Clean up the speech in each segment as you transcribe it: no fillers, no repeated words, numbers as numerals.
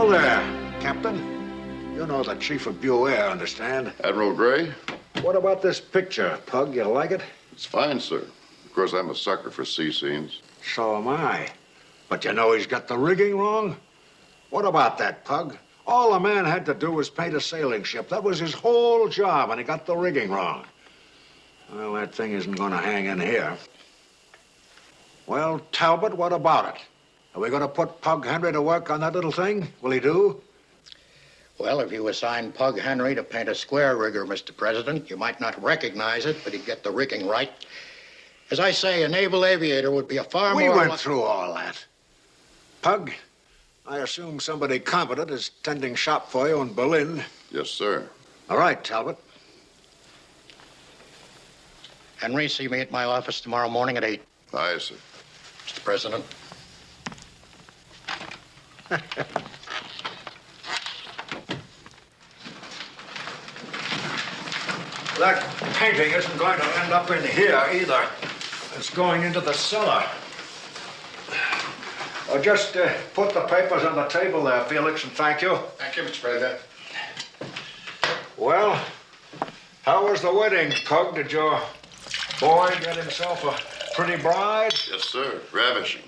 Hello there, Captain. You know the Chief of Bureau, understand? Admiral Gray? What about this picture, Pug? You like it? It's fine, sir. Of course, I'm a sucker for sea scenes. So am I. But you know he's got the rigging wrong? What about that, Pug? All the man had to do was paint a sailing ship. That was his whole job, and he got the rigging wrong. Well, that thing isn't going to hang in here. Well, Talbot, what about it? Are we going to put Pug Henry to work on that little thing? Will he do? Well, if you assign Pug Henry to paint a square rigger, Mr. President, you might not recognize it, but he'd get the rigging right. As I say, a naval aviator would be a far more... We went through all that. Pug, I assume somebody competent is tending shop for you in Berlin. Yes, sir. All right, Talbot. Henry, see me at my office tomorrow morning at 8. Aye, sir. Mr. President. That painting isn't going to end up in here either. It's going into the cellar. Just put the papers on the table there, Felix, and thank you. Thank you, Mr. President. Well, how was the wedding, Pug? Did your boy get himself a pretty bride? Yes, sir. Ravishing.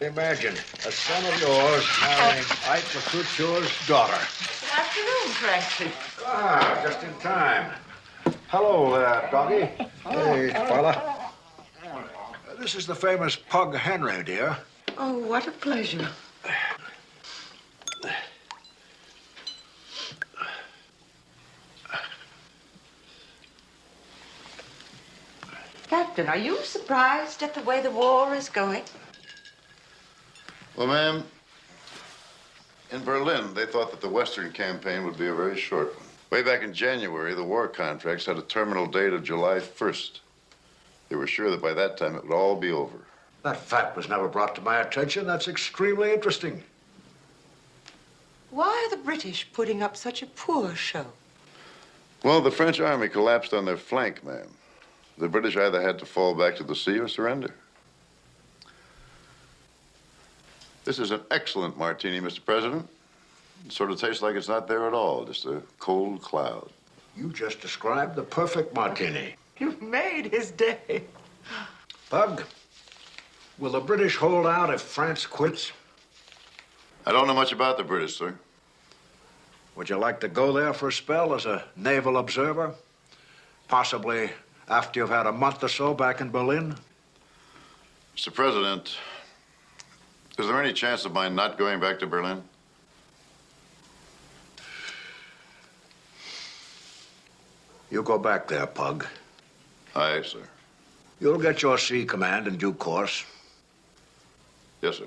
Imagine a son of yours marrying Ike Lacuture's daughter. Good afternoon, Frankie. Ah, just in time. Hello there, doggy. Hey, fella. This is the famous Pug Henry, dear. Oh, what a pleasure. Captain, are you surprised at the way the war is going? Well, ma'am, in Berlin, they thought that the Western campaign would be a very short one. Way back in January, the war contracts had a terminal date of July 1st. They were sure that by that time it would all be over. That fact was never brought to my attention. That's extremely interesting. Why are the British putting up such a poor show? Well, the French army collapsed on their flank, ma'am. The British either had to fall back to the sea or surrender. This is an excellent martini, Mr. President. It sort of tastes like it's not there at all, just a cold cloud. You just described the perfect martini. You've made his day. Pug, will the British hold out if France quits? I don't know much about the British, sir. Would you like to go there for a spell as a naval observer? Possibly after you've had a month or so back in Berlin? Mr. President, is there any chance of my not going back to Berlin? You go back there, Pug. Aye, sir. You'll get your sea command in due course. Yes, sir.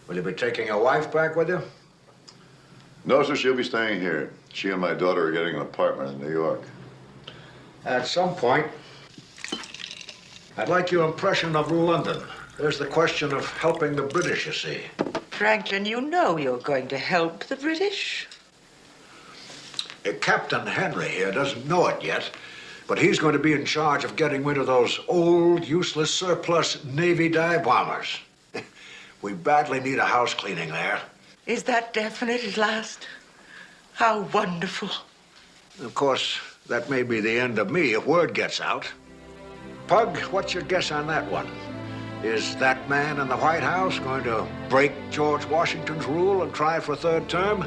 Will you be taking your wife back with you? No, sir, she'll be staying here. She and my daughter are getting an apartment in New York. At some point, I'd like your impression of London. There's the question of helping the British, you see. Franklin, you know you're going to help the British. Captain Henry here doesn't know it yet, but he's going to be in charge of getting rid of those old, useless, surplus Navy dive bombers. We badly need a house cleaning there. Is that definite at last? How wonderful. Of course, that may be the end of me if word gets out. Pug, what's your guess on that one? Is that man in the White House going to break George Washington's rule and try for a third term?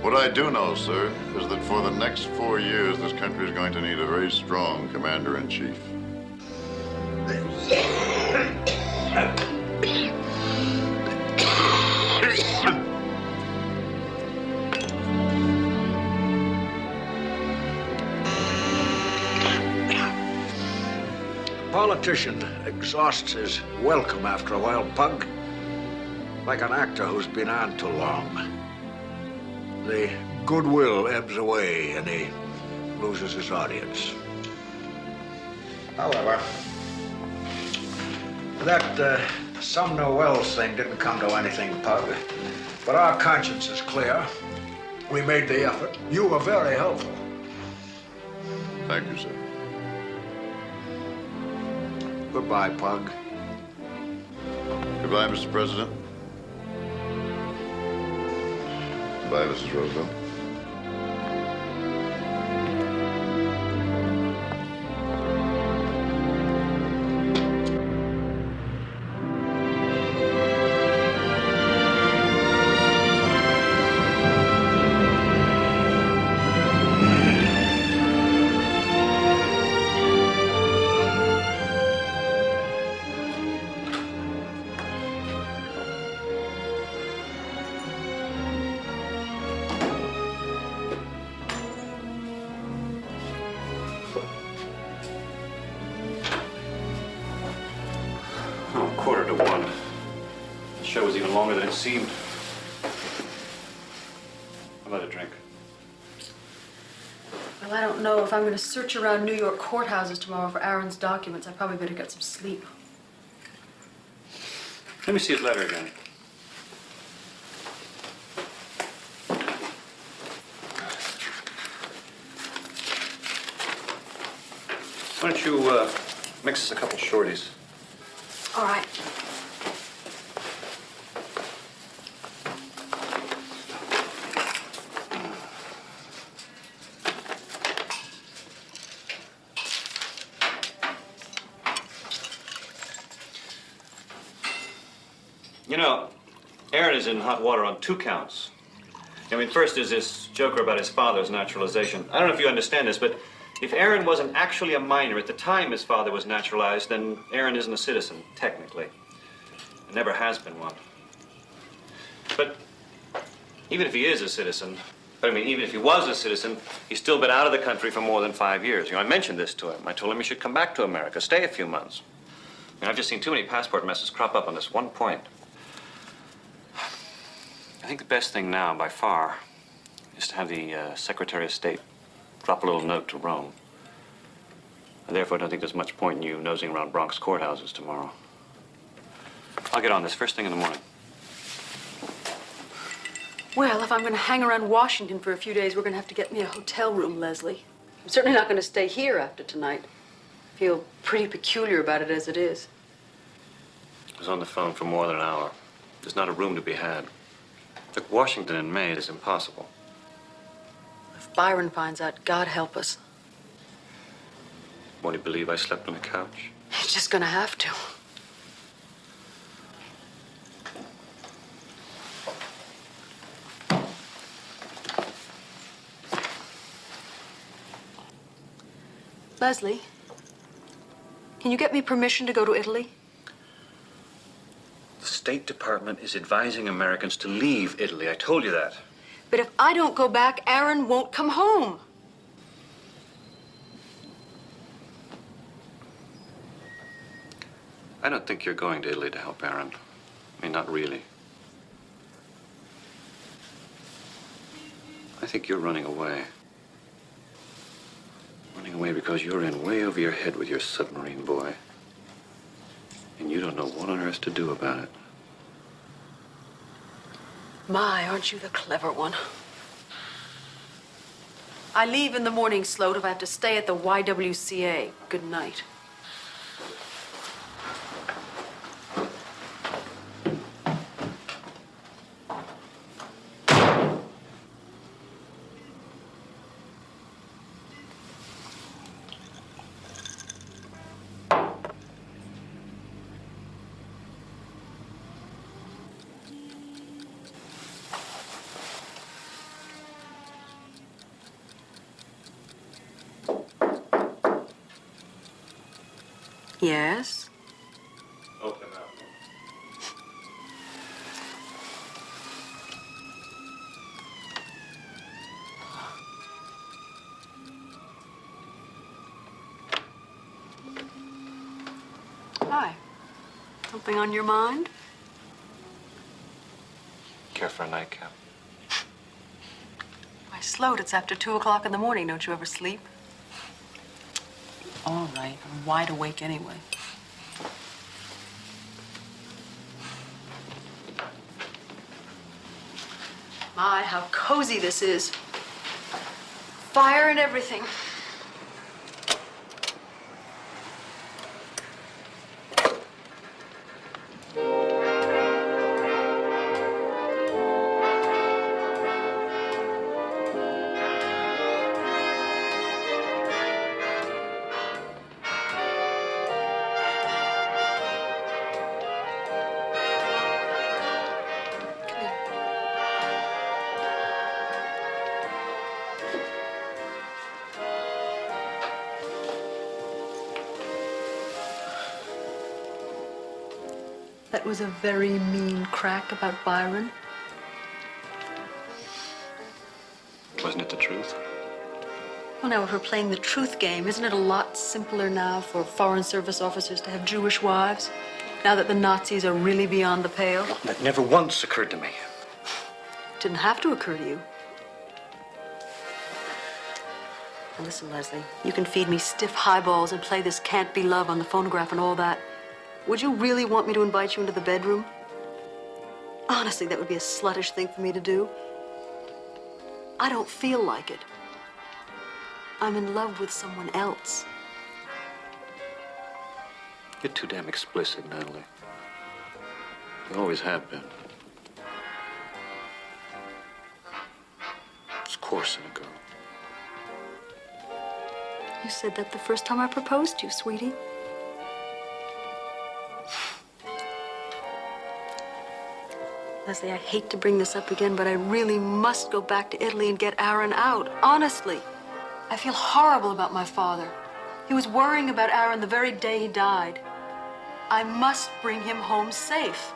What I do know, sir, is that for the next 4 years, this country is going to need a very strong commander-in-chief. A politician exhausts his welcome after a while, Pug. Like an actor who's been on too long. The goodwill ebbs away and he loses his audience. However, that Sumner Wells thing didn't come to anything, Pug. But our conscience is clear. We made the effort. You were very helpful. Thank you, sir. Goodbye, Pug. Goodbye, Mr. President. Goodbye, Mrs. Roosevelt. Oh, 1:45. The show was even longer than it seemed. How about a drink? Well, I don't know. If I'm going to search around New York courthouses tomorrow for Aaron's documents, I probably better get some sleep. Let me see his letter again. Why don't you mix us a couple shorties? All right. You know, Aaron is in hot water on 2 counts. I mean, first is this joker about his father's naturalization. I don't know if you understand this, but if Aaron wasn't actually a minor at the time his father was naturalized, then Aaron isn't a citizen, technically. And never has been one. But even if he is a citizen, even if he was a citizen, he's still been out of the country for more than 5 years. You know, I mentioned this to him. I told him he should come back to America, stay a few months. And I've just seen too many passport messes crop up on this one point. I think the best thing now, by far, is to have the Secretary of State drop a little note to Rome. And therefore, I don't think there's much point in you nosing around Bronx courthouses tomorrow. I'll get on this first thing in the morning. Well, if I'm going to hang around Washington for a few days, we're going to have to get me a hotel room, Leslie. I'm certainly not going to stay here after tonight. I feel pretty peculiar about it as it is. I was on the phone for more than an hour. There's not a room to be had. Look, Washington in May is impossible. If Byron finds out, God help us. Won't he believe I slept on the couch? He's just going to have to. Leslie, can you get me permission to go to Italy? The State Department is advising Americans to leave Italy. I told you that. But if I don't go back, Aaron won't come home. I don't think you're going to Italy to help Aaron. I mean, not really. I think you're running away. Running away because you're in way over your head with your submarine boy. And you don't know what on earth to do about it. My, aren't you the clever one? I leave in the morning, Sloat, if I have to stay at the YWCA. Good night. Yes? Open up. Hi. Something on your mind? Care for a nightcap? Why, Sloat, it's after 2 o'clock in the morning. Don't you ever sleep? All right. I'm wide awake anyway. My, how cozy this is. Fire and everything. That was a very mean crack about Byron. Wasn't it the truth? Well, now, if we're playing the truth game, isn't it a lot simpler now for Foreign Service officers to have Jewish wives? Now that the Nazis are really beyond the pale? That never once occurred to me. Didn't have to occur to you. Now listen, Leslie, you can feed me stiff highballs and play this Can't Be Love on the phonograph and all that. Would you really want me to invite you into the bedroom? Honestly, that would be a sluttish thing for me to do. I don't feel like it. I'm in love with someone else. You're too damn explicit, Natalie. You always have been. It's coarse in a girl. You said that the first time I proposed to you, sweetie. Leslie, I hate to bring this up again, but I really must go back to Italy and get Aaron out. Honestly. I feel horrible about my father. He was worrying about Aaron the very day he died. I must bring him home safe.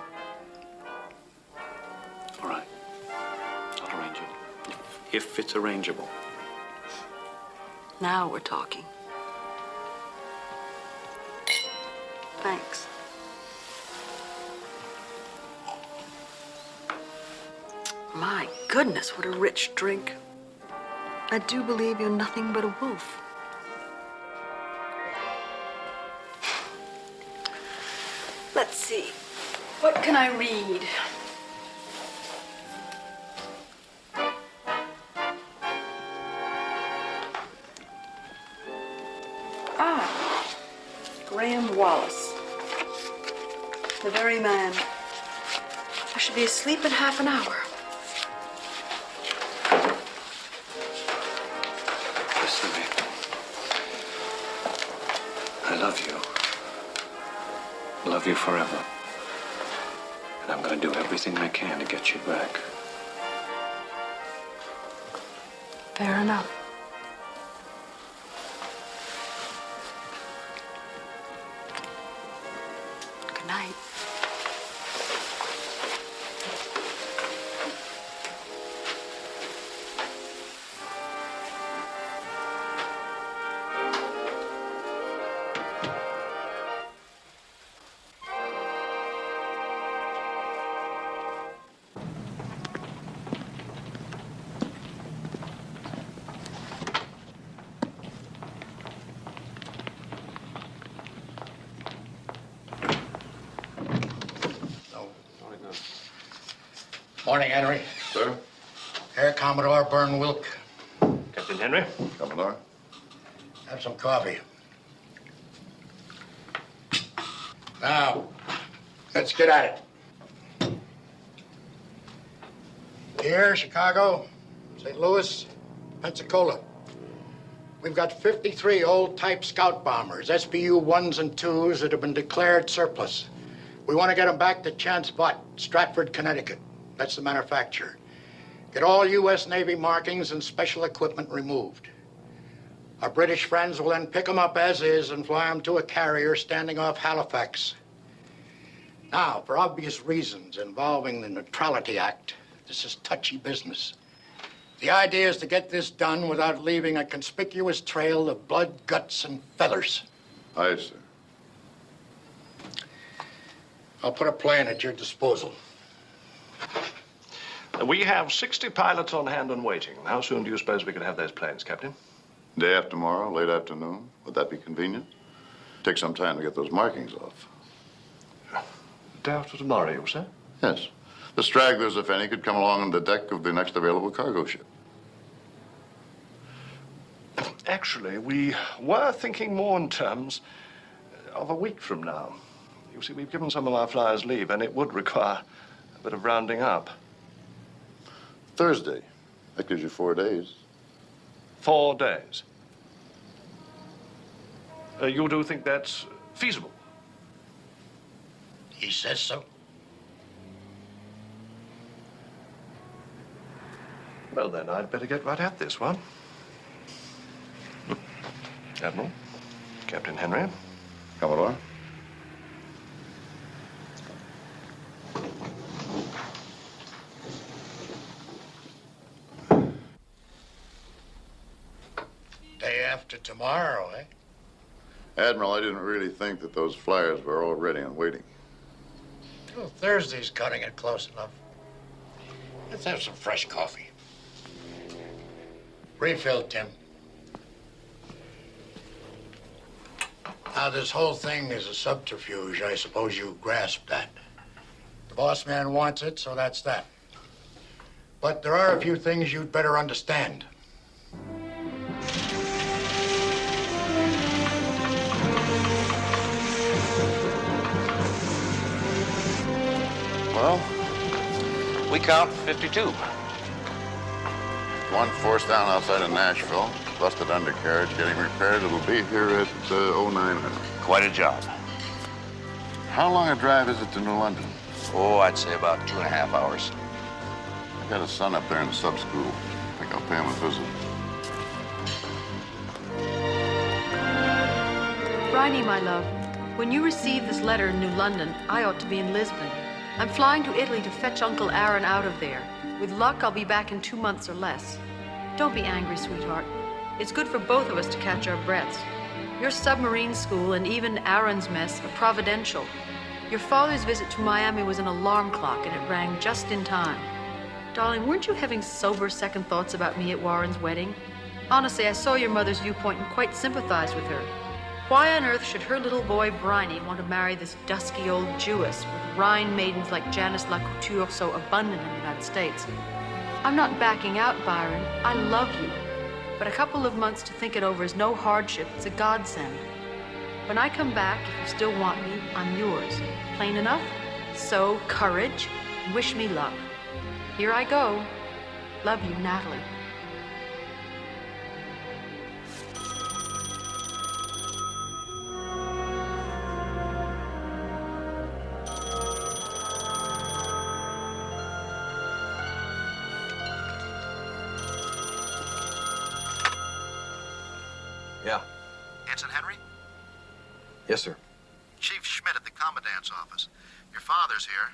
All right. I'll arrange it. If it's arrangeable. Now we're talking. Thanks. My goodness, what a rich drink. I do believe you're nothing but a wolf. Let's see. What can I read? Graham Wallace. The very man. I should be asleep in half an hour. Listen to me. I love you. Love you forever. And I'm going to do everything I can to get you back. Fair enough. Good night. Morning, Henry. Sir? Air Commodore Byrne Wilk. Captain Henry? Commodore? Have some coffee. Now, let's get at it. Here, Chicago, St. Louis, Pensacola. We've got 53 old-type scout bombers, SBU 1s and 2s that have been declared surplus. We want to get them back to Chance Butt, Stratford, Connecticut. That's the manufacturer. Get all U.S. Navy markings and special equipment removed. Our British friends will then pick them up as is and fly them to a carrier standing off Halifax. Now, for obvious reasons involving the Neutrality Act, this is touchy business. The idea is to get this done without leaving a conspicuous trail of blood, guts, and feathers. Aye, sir. I'll put a plane at your disposal. We have 60 pilots on hand and waiting. How soon do you suppose we could have those planes, Captain? Day after tomorrow, late afternoon. Would that be convenient? Take some time to get those markings off. Day after tomorrow, you say? Yes. The stragglers, if any, could come along on the deck of the next available cargo ship. Actually, we were thinking more in terms of a week from now. You see, we've given some of our flyers leave, and it would require a bit of rounding up. Thursday. That gives you 4 days. 4 days. You do think that's feasible? He says so. Well, then, I'd better get right at this one. Admiral, Captain Henry. Commodore? to tomorrow, eh? Admiral, I didn't really think that those flyers were all ready and waiting. Well, Thursday's cutting it close enough. Let's have some fresh coffee. Refill, Tim. Now, this whole thing is a subterfuge. I suppose you grasp that. The boss man wants it, so that's that. But there are a few things you'd better understand. Well, We count 52. one forced down outside of Nashville. Busted undercarriage getting repaired. It'll be here at 0900. Quite a job. How long a drive is it to New London? Oh, I'd say about 2.5 hours. I got a son up there in sub school. I think I'll pay him a visit. Bryony, my love, when you receive this letter in New London, I ought to be in Lisbon. I'm flying to Italy to fetch Uncle Aaron out of there. With luck, I'll be back in 2 months or less. Don't be angry, sweetheart. It's good for both of us to catch our breaths. Your submarine school and even Aaron's mess are providential. Your father's visit to Miami was an alarm clock, and it rang just in time. Darling, weren't you having sober second thoughts about me at Warren's wedding? Honestly, I saw your mother's viewpoint and quite sympathized with her. Why on earth should her little boy, Bryony, want to marry this dusky old Jewess with Rhine maidens like Janice LaCouture so abundant in the United States? I'm not backing out, Byron. I love you. But a couple of months to think it over is no hardship. It's a godsend. When I come back, if you still want me, I'm yours. Plain enough? So, courage, and wish me luck. Here I go. Love you, Natalie. Yeah. Ensign Henry? Yes, sir. Chief Schmidt at the Commandant's office. Your father's here.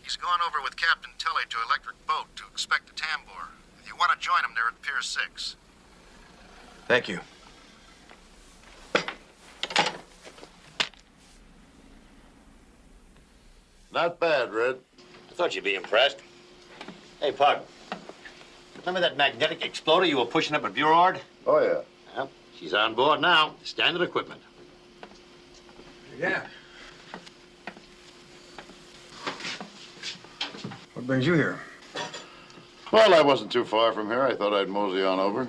He's gone over with Captain Tully to Electric Boat to inspect the tambour. If you want to join him, they're at Pier 6. Thank you. Not bad, Red. I thought you'd be impressed. Hey, Pug. Remember that magnetic exploder you were pushing up at Burrard? Oh, yeah. Well, she's on board now. Standard equipment. Yeah. What brings you here? Well, I wasn't too far from here. I thought I'd mosey on over.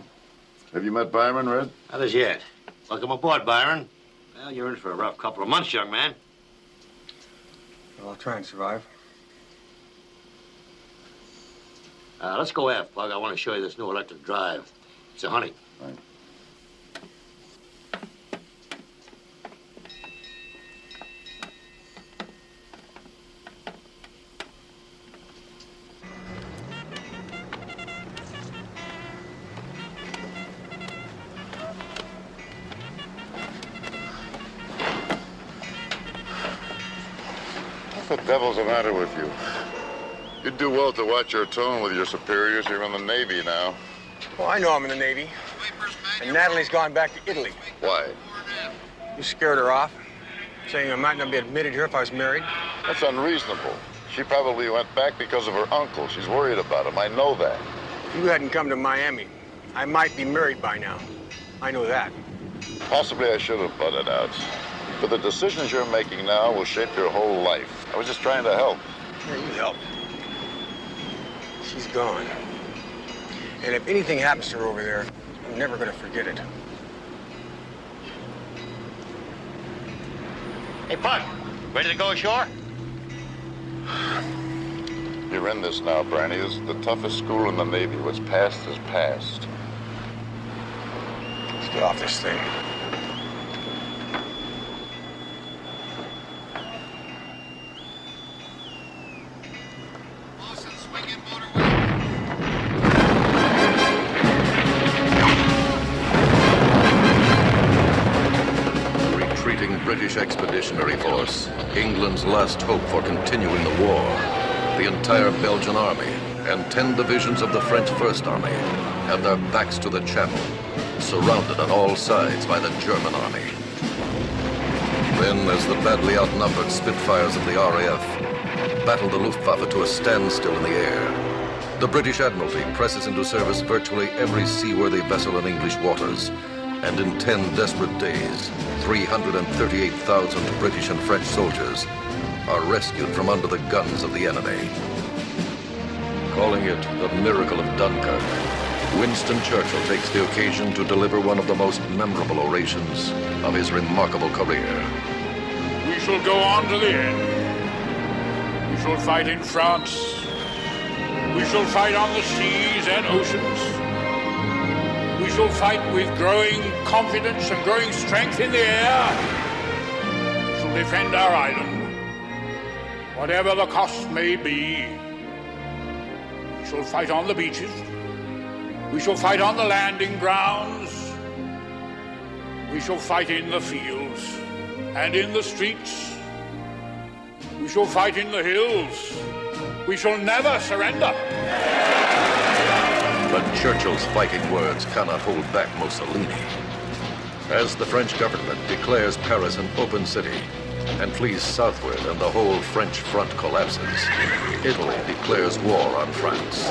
Have you met Byron, Red? Not as yet. Welcome aboard, Byron. Well, you're in for a rough couple of months, young man. Well, I'll try and survive. Let's go aft, Pug. I want to show you this new electric drive. It's a honey. Right. What the devil's the matter with you? You'd do well to watch your tone with your superiors. You're in the Navy now. Well, I know I'm in the Navy. And Natalie's gone back to Italy. Why? You scared her off, saying I might not be admitted here if I was married. That's unreasonable. She probably went back because of her uncle. She's worried about him. I know that. If you hadn't come to Miami, I might be married by now. I know that. Possibly I should have butted out. But the decisions you're making now will shape your whole life. I was just trying to help. Yeah, you help. She's gone. And if anything happens to her over there, I'm never going to forget it. Hey, Pug. Ready to go ashore? You're in this now, Bryony. This is the toughest school in the Navy. What's past is past. Let's get off this thing. British Expeditionary Force, England's last hope for continuing the war. The entire Belgian army and 10 divisions of the French First Army had their backs to the Channel. surrounded on all sides by the German army. Then, as the badly outnumbered Spitfires of the RAF battle the Luftwaffe to a standstill in the air, the British Admiralty presses into service virtually every seaworthy vessel in English waters, and in 10 desperate days, 338,000 British and French soldiers are rescued from under the guns of the enemy. Calling it the miracle of Dunkirk, Winston Churchill takes the occasion to deliver one of the most memorable orations of his remarkable career. We shall go on to the end. We shall fight in France. We shall fight on the seas and oceans. We shall fight with growing confidence and growing strength in the air. We shall defend our island, whatever the cost may be. We shall fight on the beaches. We shall fight on the landing grounds. We shall fight in the fields and in the streets. We shall fight in the hills. We shall never surrender. But Churchill's fighting words cannot hold back Mussolini. As the French government declares Paris an open city and flees southward and the whole French front collapses, Italy declares war on France.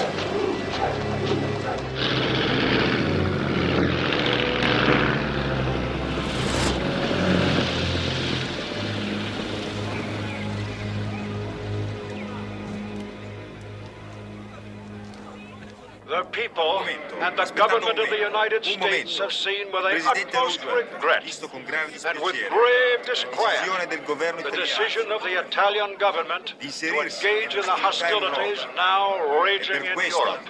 The people and the government of the United States have seen with the utmost regret and with grave disquiet the decision of the Italian government to engage in the hostilities now raging in Europe.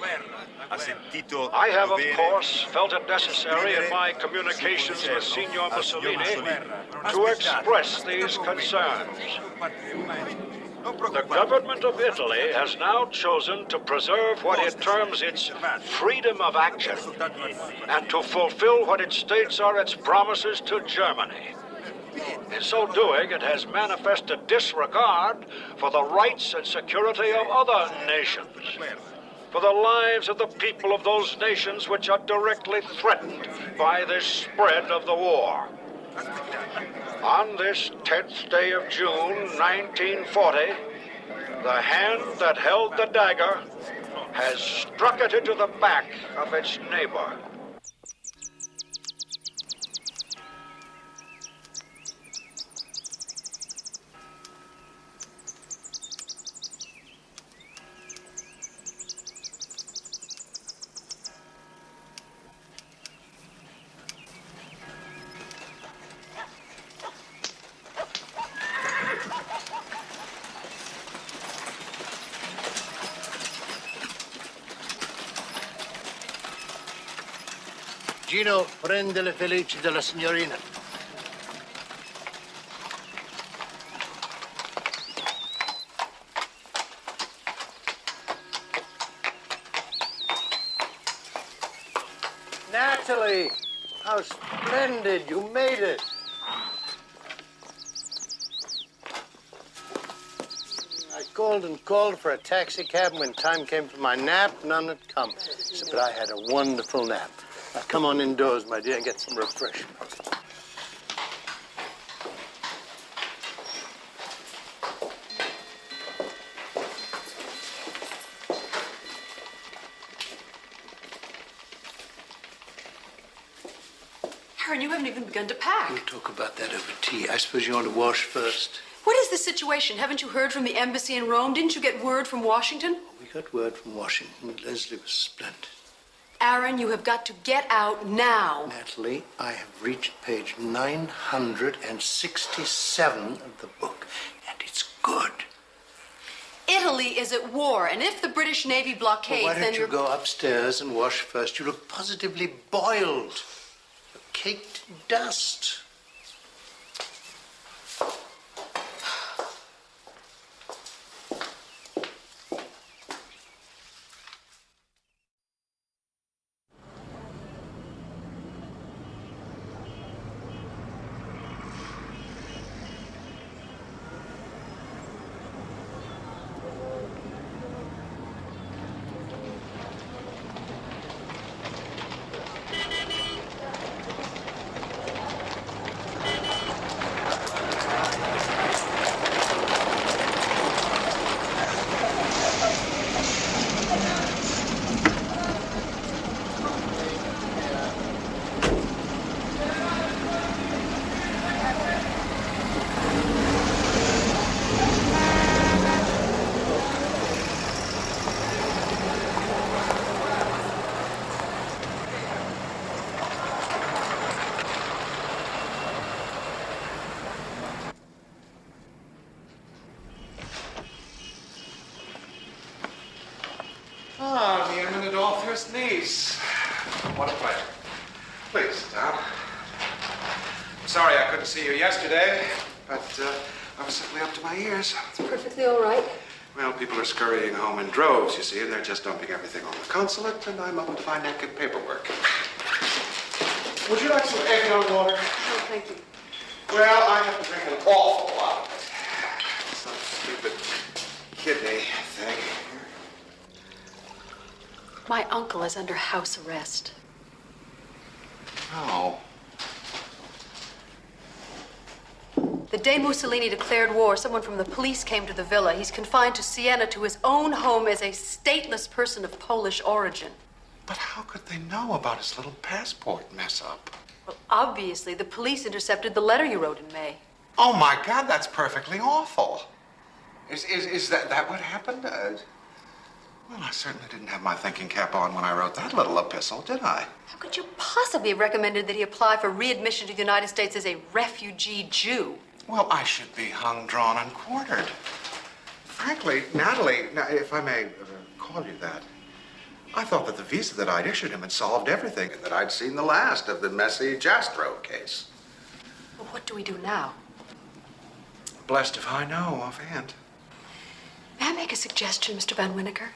I have, of course, felt it necessary in my communications with Signor Mussolini to express these concerns. The government of Italy has now chosen to preserve what it terms its freedom of action and to fulfill what it states are its promises to Germany. In so doing, it has manifested disregard for the rights and security of other nations, for the lives of the people of those nations which are directly threatened by this spread of the war. On this 10th day of June, 1940, the hand that held the dagger has struck it into the back of its neighbor. Gino, prende le felici della signorina. Natalie, how splendid. You made it. I called and called for a taxi cab, and when time came for my nap, none had come. So, but I had a wonderful nap. Now, come on indoors, my dear, and get some refreshment. Aaron, you haven't even begun to pack. We'll talk about that over tea. I suppose you want to wash first? What is the situation? Haven't you heard from the embassy in Rome? Didn't you get word from Washington? We got word from Washington. Leslie was splendid. Aaron, you have got to get out now. Natalie, I have reached page 967 of the book, and it's good. Italy is at war, and if the British Navy blockades, well, why don't then you go upstairs and wash first? You look positively boiled. You're caked in dust. First niece. What a pleasure. Please, sit down. I'm sorry I couldn't see you yesterday, but I was simply up to my ears. It's perfectly all right. Well, people are scurrying home in droves, you see, and they're just dumping everything on the consulate, and I'm up to my neck in paperwork. Would you like some eggnog water? No, thank you. Well, I have to drink an awful lot of it. Some stupid kidney thing. My uncle is under house arrest. Oh. The day Mussolini declared war, someone from the police came to the villa. He's confined to Siena, to his own home as a stateless person of Polish origin. But how could they know about his little passport mess-up? Well, obviously, the police intercepted the letter you wrote in May. Oh, my God, that's perfectly awful. Is that what happened? Well, I certainly didn't have my thinking cap on when I wrote that little epistle, did I? How could you possibly have recommended that he apply for readmission to the United States as a refugee Jew? Well, I should be hung, drawn, and quartered. Frankly, Natalie, now, if I may call you that, I thought that the visa that I'd issued him had solved everything and that I'd seen the last of the messy Jastrow case. Well, what do we do now? Blessed if I know offhand. May I make a suggestion, Mr. Van Winneker?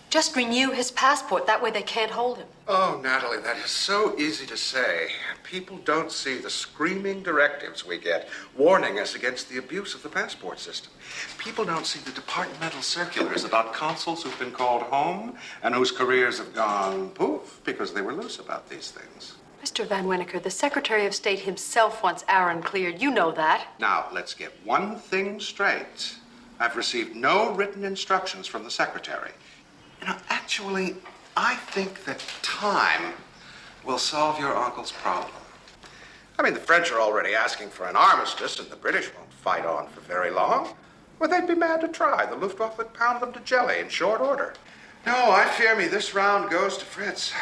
Just renew his passport. That way they can't hold him. Oh, Natalie, that is so easy to say. People don't see the screaming directives we get warning us against the abuse of the passport system. People don't see the departmental circulars about consuls who've been called home and whose careers have gone poof because they were loose about these things. Mr. Van Winneker, the Secretary of State himself wants Aaron cleared. You know that. Now, let's get one thing straight. I've received no written instructions from the Secretary. You know, actually, I think that time will solve your uncle's problem. I mean, the French are already asking for an armistice, and the British won't fight on for very long. Well, they'd be mad to try. The Luftwaffe would pound them to jelly in short order. No, I fear me this round goes to Fritz.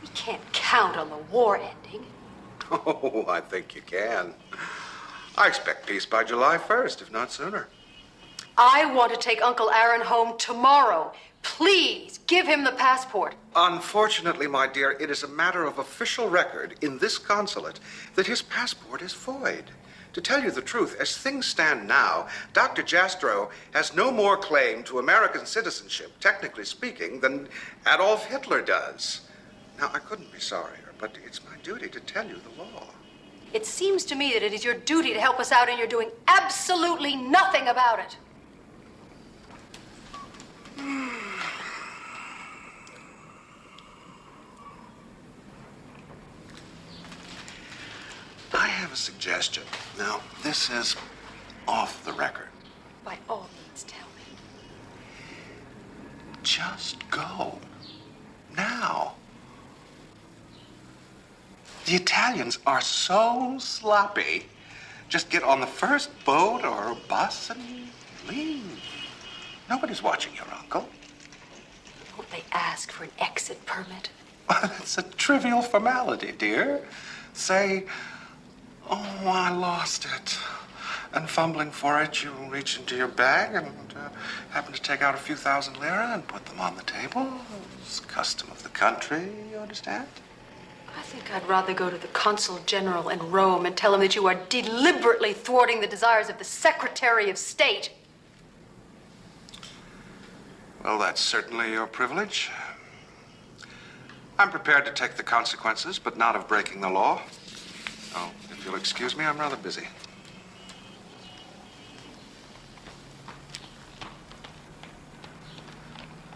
We can't count on the war ending. Oh, I think you can. I expect peace by July 1st, if not sooner. I want to take Uncle Aaron home tomorrow. Please, give him the passport. Unfortunately, my dear, it is a matter of official record in this consulate that his passport is void. To tell you the truth, as things stand now, Dr. Jastrow has no more claim to American citizenship, technically speaking, than Adolf Hitler does. Now, I couldn't be sorrier, but it's my duty to tell you the law. It seems to me that it is your duty to help us out, and you're doing absolutely nothing about it. I have a suggestion. Now, this is off the record. By all means, tell me. Just go. Now. The Italians are so sloppy. Just get on the first boat or bus and leave. Nobody's watching your uncle. Won't they ask for an exit permit? It's a trivial formality, dear. Say, oh, I lost it. And fumbling for it, you reach into your bag and happen to take out a few thousand lira and put them on the table. It's custom of the country, you understand? I think I'd rather go to the Consul General in Rome and tell him that you are deliberately thwarting the desires of the Secretary of State. Well, that's certainly your privilege. I'm prepared to take the consequences, but not of breaking the law. Oh, if you'll excuse me, I'm rather busy.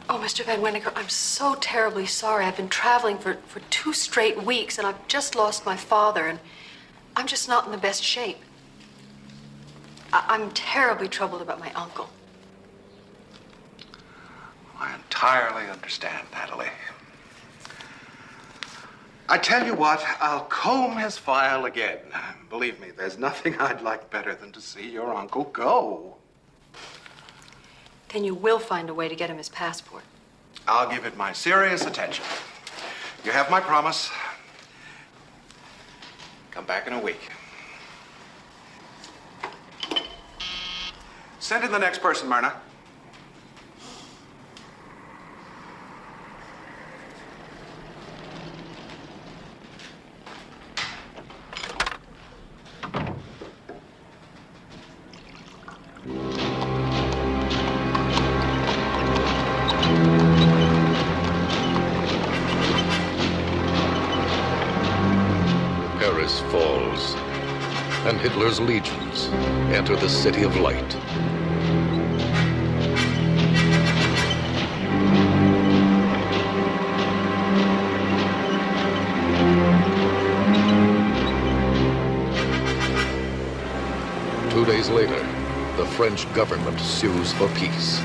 Oh, Mr. Van Winneker, I'm so terribly sorry. I've been traveling for 2 straight weeks, and I've just lost my father, and I'm just not in the best shape. I'm terribly troubled about my uncle. I entirely understand, Natalie. I tell you what, I'll comb his file again. Believe me, there's nothing I'd like better than to see your uncle go. Then you will find a way to get him his passport. I'll give it my serious attention. You have my promise. Come back in a week. Send in the next person, Myrna. and Hitler's legions enter the City of Light. Two days later, the French government sues for peace.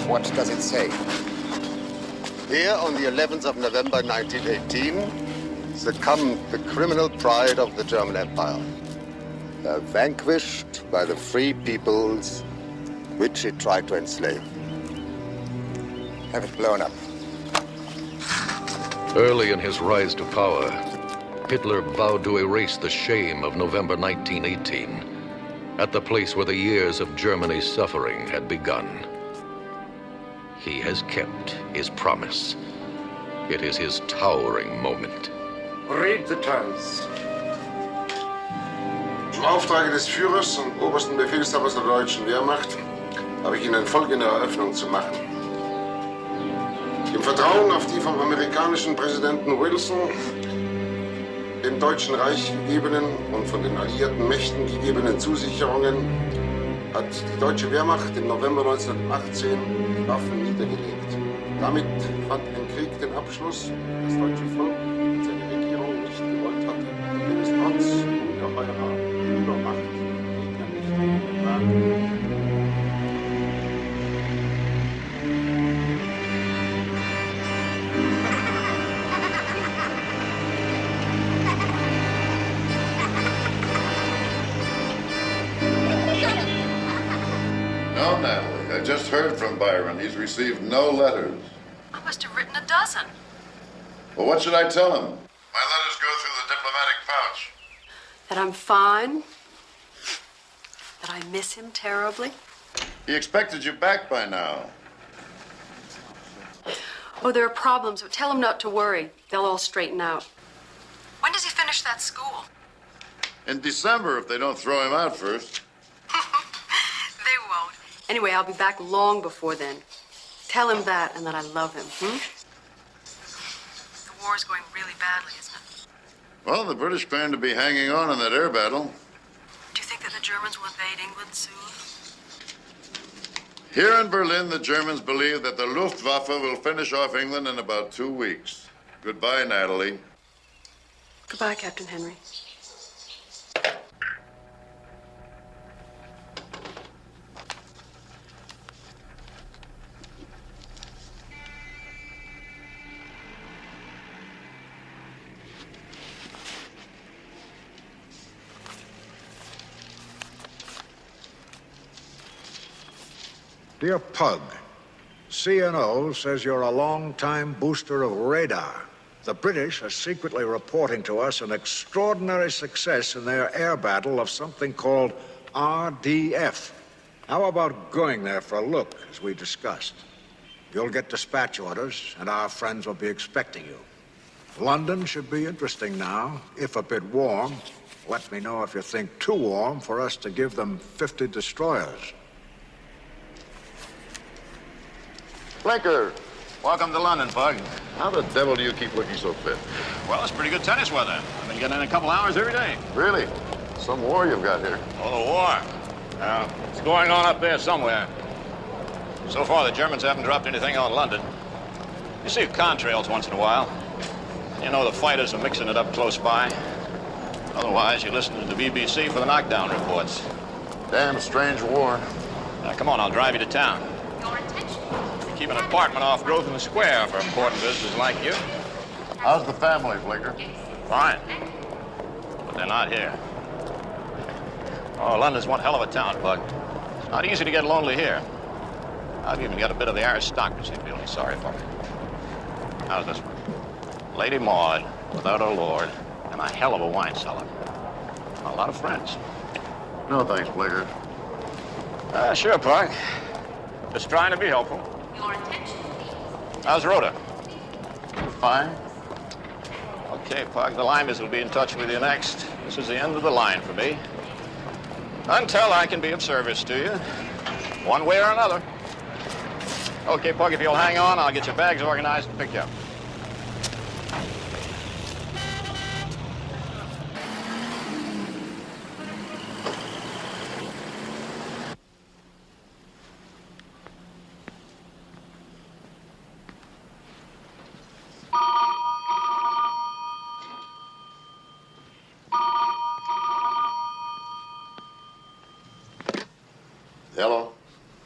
What does it say? Here on the 11th of November 1918, succumbed the criminal pride of the German Empire, vanquished by the free peoples which it tried to enslave. Have it blown up. Early in his rise to power, Hitler vowed to erase the shame of November 1918 at the place where the years of Germany's suffering had begun. He has kept his promise. It is his towering moment. Read the terms. Im Auftrage des Führers und obersten Befehlshabers der deutschen Wehrmacht habe ich Ihnen folgende Eröffnung zu machen. Im Vertrauen auf die vom amerikanischen Präsidenten Wilson dem Deutschen Reich gegebenen und von den alliierten Mächten gegebenen Zusicherungen hat die deutsche Wehrmacht im November 1918 die Waffen niedergelegt. Damit fand ein Krieg den Abschluss, den das deutsche Volk und seine Regierung nicht gewollt hatte, denn es trotz ungeheurer Übermacht Gegner nicht war. No, Natalie. I just heard from Byron. He's received no letters. I must have written a dozen. Well, what should I tell him? My letters go through the diplomatic pouch. That I'm fine. That I miss him terribly. He expected you back by now. Oh, there are problems, but tell him not to worry. They'll all straighten out. When does he finish that school? In December, if they don't throw him out first. They won't. Anyway, I'll be back long before then. Tell him that and that I love him, The war's going really badly, isn't it? Well, the British claim to be hanging on in that air battle. Do you think that the Germans will invade England soon? Here in Berlin, the Germans believe that the Luftwaffe will finish off England in about 2 weeks. Goodbye, Natalie. Goodbye, Captain Henry. Dear Pug, CNO says you're a long-time booster of radar. The British are secretly reporting to us an extraordinary success in their air battle of something called RDF. How about going there for a look, as we discussed? You'll get dispatch orders, and our friends will be expecting you. London should be interesting now, if a bit warm. Let me know if you think too warm for us to give them 50 destroyers. Blinker! Welcome to London, Pug. How the devil do you keep looking so fit? Well, it's pretty good tennis weather. I've been getting in a couple hours every day. Really? Some war you've got here. Oh, the war? It's going on up there somewhere. So far, the Germans haven't dropped anything on London. You see contrails once in a while. You know the fighters are mixing it up close by. Otherwise, you listen to the BBC for the knockdown reports. Damn strange war. Now, come on, I'll drive you to town. Your attention. We keep an apartment off Grosvenor Square for important visitors like you. How's the family, Flicker? Fine. But they're not here. Oh, London's one hell of a town, Bug. It's not easy to get lonely here. I've even got a bit of the aristocracy feeling sorry for me. How's this one? Lady Maud, without her lord, and a hell of a wine cellar. A lot of friends. No thanks, Flicker. Sure, Pug. Just trying to be helpful. Your attention, please. How's Rhoda? Fine. Okay, Pug, the Limers will be in touch with you next. This is the end of the line for me. Until I can be of service to you, one way or another. Okay, Pug, if you'll hang on, I'll get your bags organized and pick you up. Hello?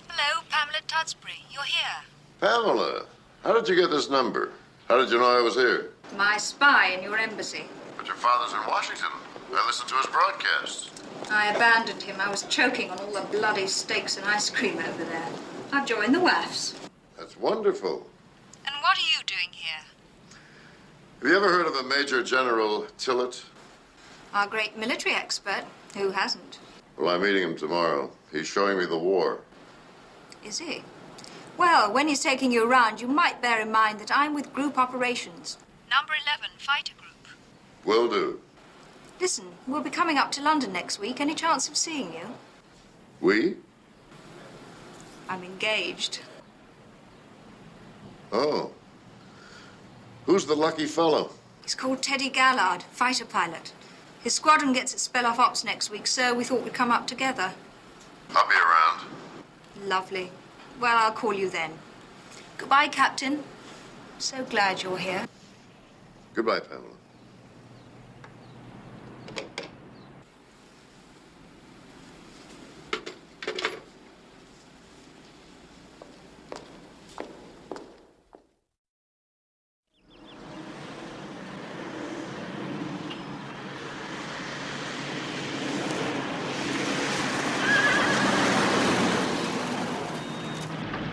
Hello, Pamela Tudsbury. You're here. Pamela, how did you get this number? How did you know I was here? My spy in your embassy. But your father's in Washington. I listened to his broadcasts. I abandoned him. I was choking on all the bloody steaks and ice cream over there. I've joined the WAFs. That's wonderful. And what are you doing here? Have you ever heard of a Major General Tillett? Our great military expert. Who hasn't? Well, I'm meeting him tomorrow. He's showing me the war. Is he? Well, when he's taking you around, you might bear in mind that I'm with Group Operations. Number 11, Fighter Group. Will do. Listen, we'll be coming up to London next week. Any chance of seeing you? We? I'm engaged. Oh. Who's the lucky fellow? He's called Teddy Gallard, fighter pilot. His squadron gets its spell-off ops next week, so we thought we'd come up together. I'll be around. Lovely. Well, I'll call you then. Goodbye, Captain. So glad you're here. Goodbye, Pamela.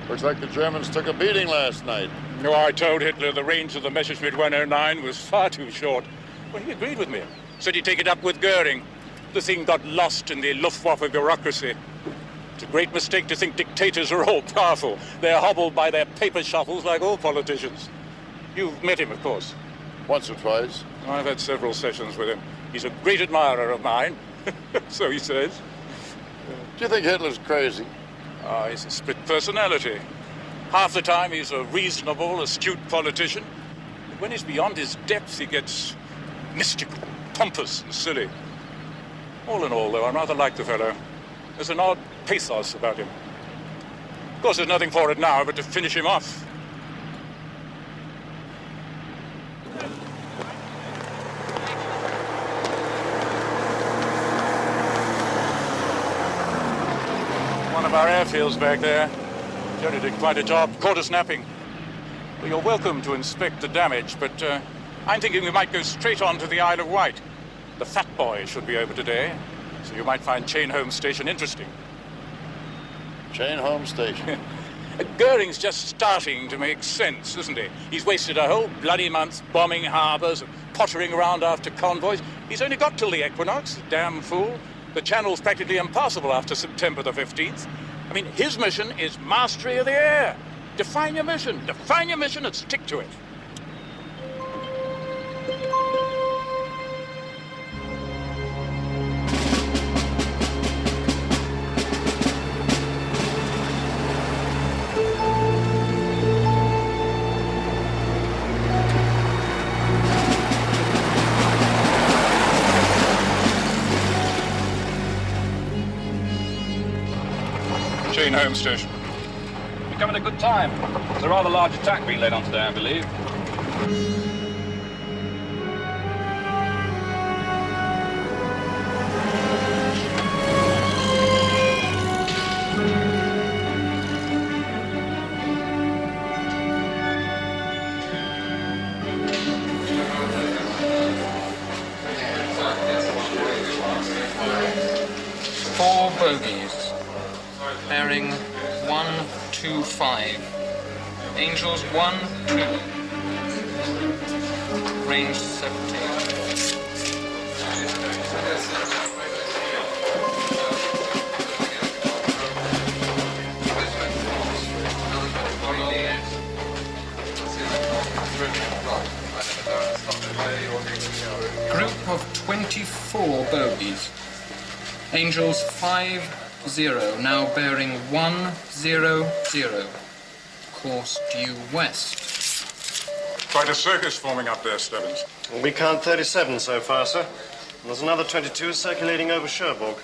Looks like the Germans took a beating last night. No, I told Hitler the range of the Messerschmitt 109 was far too short. Well, he agreed with me. Said he'd take it up with Goering. The thing got lost in the Luftwaffe bureaucracy. It's a great mistake to think dictators are all powerful. They're hobbled by their paper shuffles like all politicians. You've met him, of course. Once or twice. I've had several sessions with him. He's a great admirer of mine. So he says. Do you think Hitler's crazy? He's a split personality. Half the time he's a reasonable, astute politician. But when he's beyond his depth, he gets mystical, pompous, and silly. All in all, though, I rather like the fellow. There's an odd pathos about him. Of course, there's nothing for it now but to finish him off. One of our airfields back there. Johnny did quite a job. Caught us napping. Well, you're welcome to inspect the damage, but I'm thinking we might go straight on to the Isle of Wight. The Fat Boy should be over today, so you might find Chain Home Station interesting. Chain Home Station? Goering's just starting to make sense, isn't he? He's wasted a whole bloody month bombing harbours and pottering around after convoys. He's only got till the equinox, damn fool. The Channel's practically impassable after September the 15th. I mean, his mission is mastery of the air. Define your mission and stick to it. Chain Home Station. You're coming at a good time. There's a rather large attack being led on today, I believe. 4 bogies, bearing 125. Angels 1, 2. Range 17. Group of 24 bogies. Angels 5-0, now bearing 100. Course due west. Quite a circus forming up there, Stebbins. We count 37 so far, sir. And there's another 22 circulating over Cherbourg.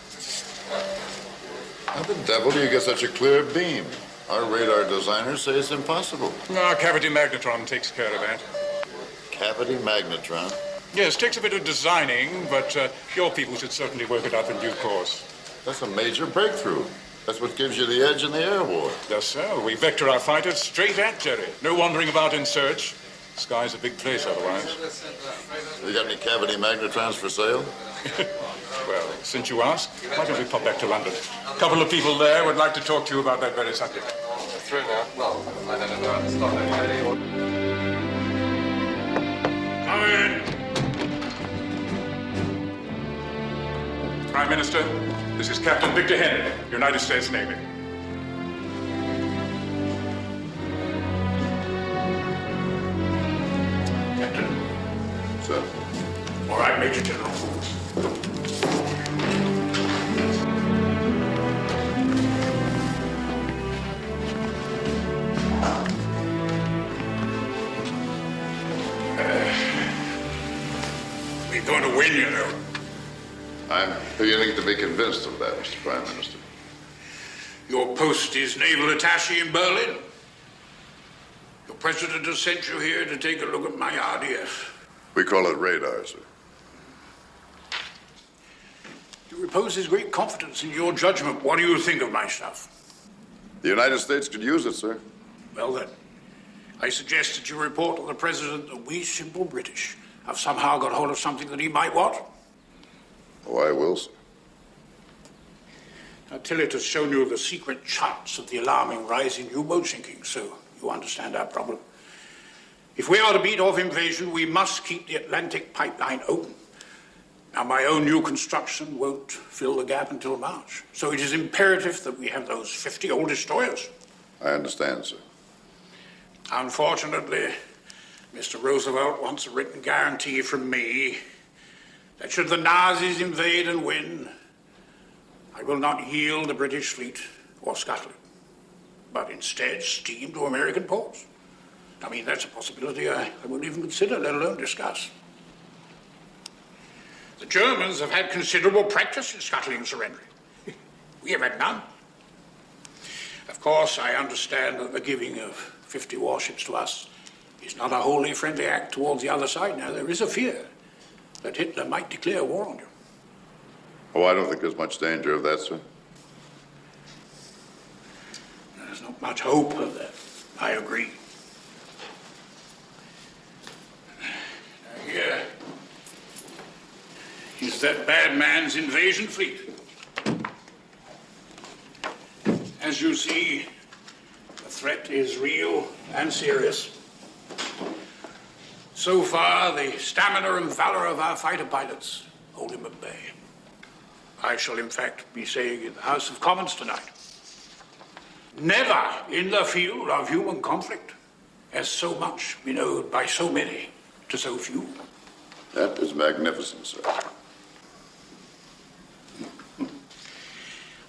How the devil do you get such a clear beam? Our radar designers say it's impossible. Our cavity magnetron takes care of that. Cavity magnetron? Yes, takes a bit of designing, but your people should certainly work it out in due course. That's a major breakthrough. That's what gives you the edge in the air war. Yes, sir. We vector our fighters straight at Jerry. No wandering about in search. Sky's a big place otherwise. You got any cavity magnetrons for sale? Well, since you ask, why don't we pop back to London? A couple of people there would like to talk to you about that very subject. Through now. Well, I don't know. It's not anybody. Come in. Prime Minister, this is Captain Victor Henry, United States Navy. Captain. Sir. All right, Major General. We're going to win, you know. I'm beginning to be convinced of that, Mr. Prime Minister. Your post is naval attaché in Berlin. Your president has sent you here to take a look at my RDF. We call it radar, sir. He reposes great confidence in your judgment. What do you think of my stuff? The United States could use it, sir. Well then, I suggest that you report to the president that we simple British have somehow got hold of something that he might want. Oh, I will, sir. Now, Tillett has shown you the secret charts of the alarming rise in U-boat sinking, so you understand our problem. If we are to beat off invasion, we must keep the Atlantic pipeline open. Now, my own new construction won't fill the gap until March, so it is imperative that we have those 50 old destroyers. I understand, sir. Unfortunately, Mr. Roosevelt wants a written guarantee from me that should the Nazis invade and win, I will not yield the British fleet or scuttle it, but instead steam to American ports. I mean, that's a possibility I wouldn't even consider, let alone discuss. The Germans have had considerable practice in scuttling and surrendering. We have had none. Of course, I understand that the giving of 50 warships to us is not a wholly friendly act towards the other side. Now, there is a fear that Hitler might declare war on you. Oh, I don't think there's much danger of that, sir. There's not much hope of that. I agree. Now, here is that bad man's invasion fleet. As you see, the threat is real and serious. So far, the stamina and valor of our fighter pilots hold him at bay. I shall, in fact, be saying in the House of Commons tonight, never in the field of human conflict has so much been owed by so many to so few. That is magnificent, sir.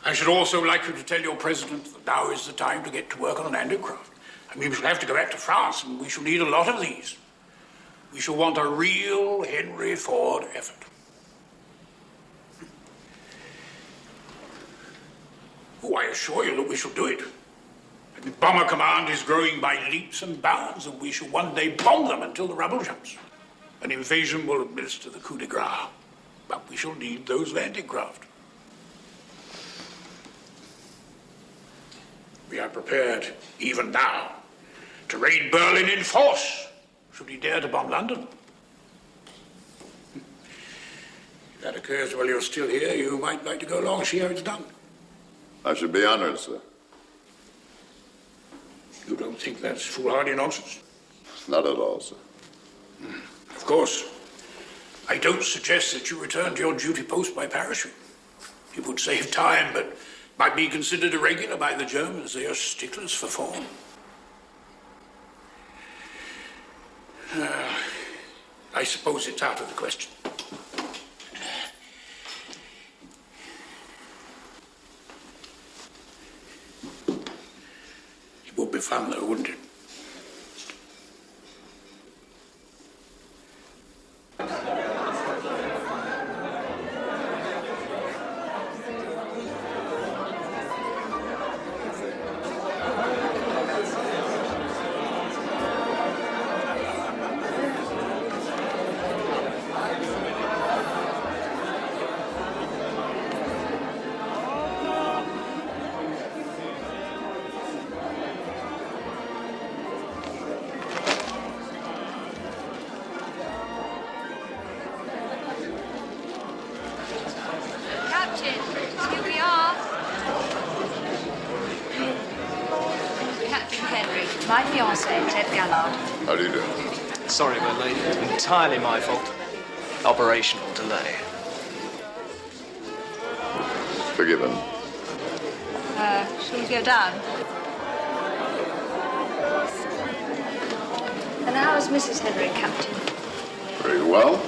I should also like you to tell your president that now is the time to get to work on an anti-craft. I mean, we shall have to go back to France, and we shall need a lot of these. We shall want a real Henry Ford effort. Oh, I assure you that we shall do it. The bomber command is growing by leaps and bounds, and we shall one day bomb them until the rubble jumps. An invasion will administer the coup de grace, but we shall need those landing craft. We are prepared, even now, to raid Berlin in force, should he dare to bomb London. If that occurs, occurs while you're still here, you might like to go along and see how it's done. I should be honored, sir. You don't think that's foolhardy nonsense? Not at all, sir. Of course, I don't suggest that you return to your duty post by parachute. It would save time, but might be considered irregular by the Germans. They are sticklers for form. I suppose it's out of the question. It would be fun, though, wouldn't it? My fiancé, Ted Gallard. How do you do? Sorry, my lady. Entirely my fault. Operational delay. Forgiven. Shall we go down? And how's Mrs. Henry, Captain? Very well.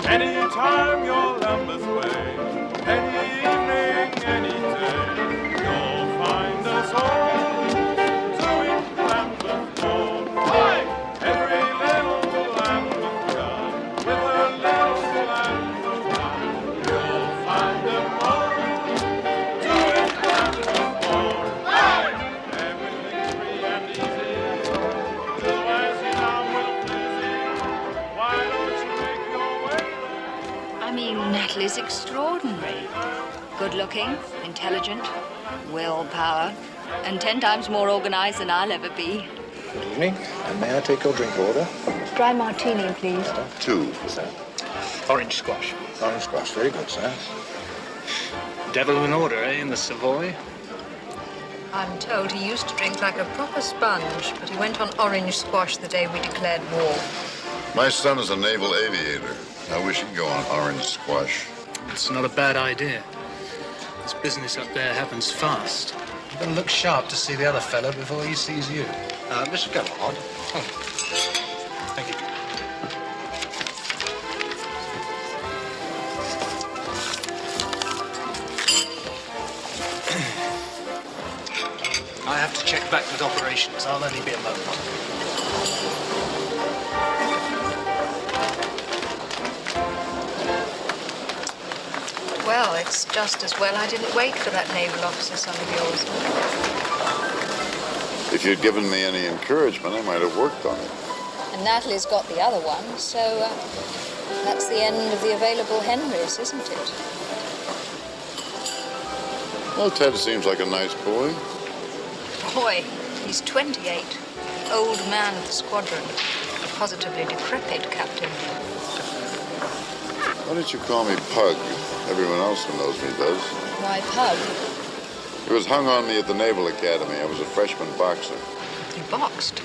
Anytime you're Lambeth way, any evening, any day, you'll find us all doing Lambeth all. Every little Lambeth girl with her little Lambeth man, you'll find them all doing Lambeth all. Everything's free and easy, do as you now will please. Why don't you make your way? I mean, Natalie's extraordinary. Good-looking, intelligent, willpower, and 10 times more organized than I'll ever be. Good evening. And may I take your drink order? Dry martini, please. 2. Sir. Orange squash. Orange squash. Very good, sir. Devil in order, eh, in the Savoy? I'm told he used to drink like a proper sponge, but he went on orange squash the day we declared war. My son is a naval aviator. I wish he'd go on orange squash. It's not a bad idea. This business up there happens fast. You've got to look sharp to see the other fellow before he sees you. Mr. Gallard. Thank you. I have to check back with operations. I'll only be a moment. Well, it's just as well I didn't wait for that naval officer son of yours. If you'd given me any encouragement, I might have worked on it. And Natalie's got the other one, so that's the end of the available Henrys, isn't it? Well, Ted seems like a nice boy. Boy, he's 28. Old man of the squadron. A positively decrepit captain. Why don't you call me Pug? Everyone else who knows me does. Why, Pug? It was hung on me at the Naval Academy. I was a freshman boxer. You boxed?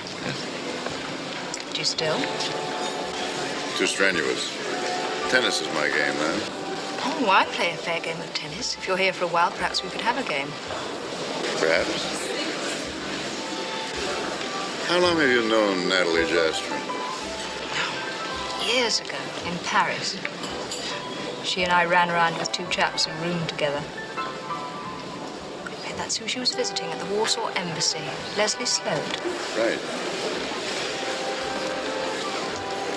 Do you still? Too strenuous. Tennis is my game, then. Oh, I play a fair game of tennis. If you're here for a while, perhaps we could have a game. Perhaps. How long have you known Natalie Jastrin? Years ago, in Paris. She and I ran around with 2 chaps and roomed together. And that's who she was visiting at the Warsaw Embassy, Leslie Sloat. Right.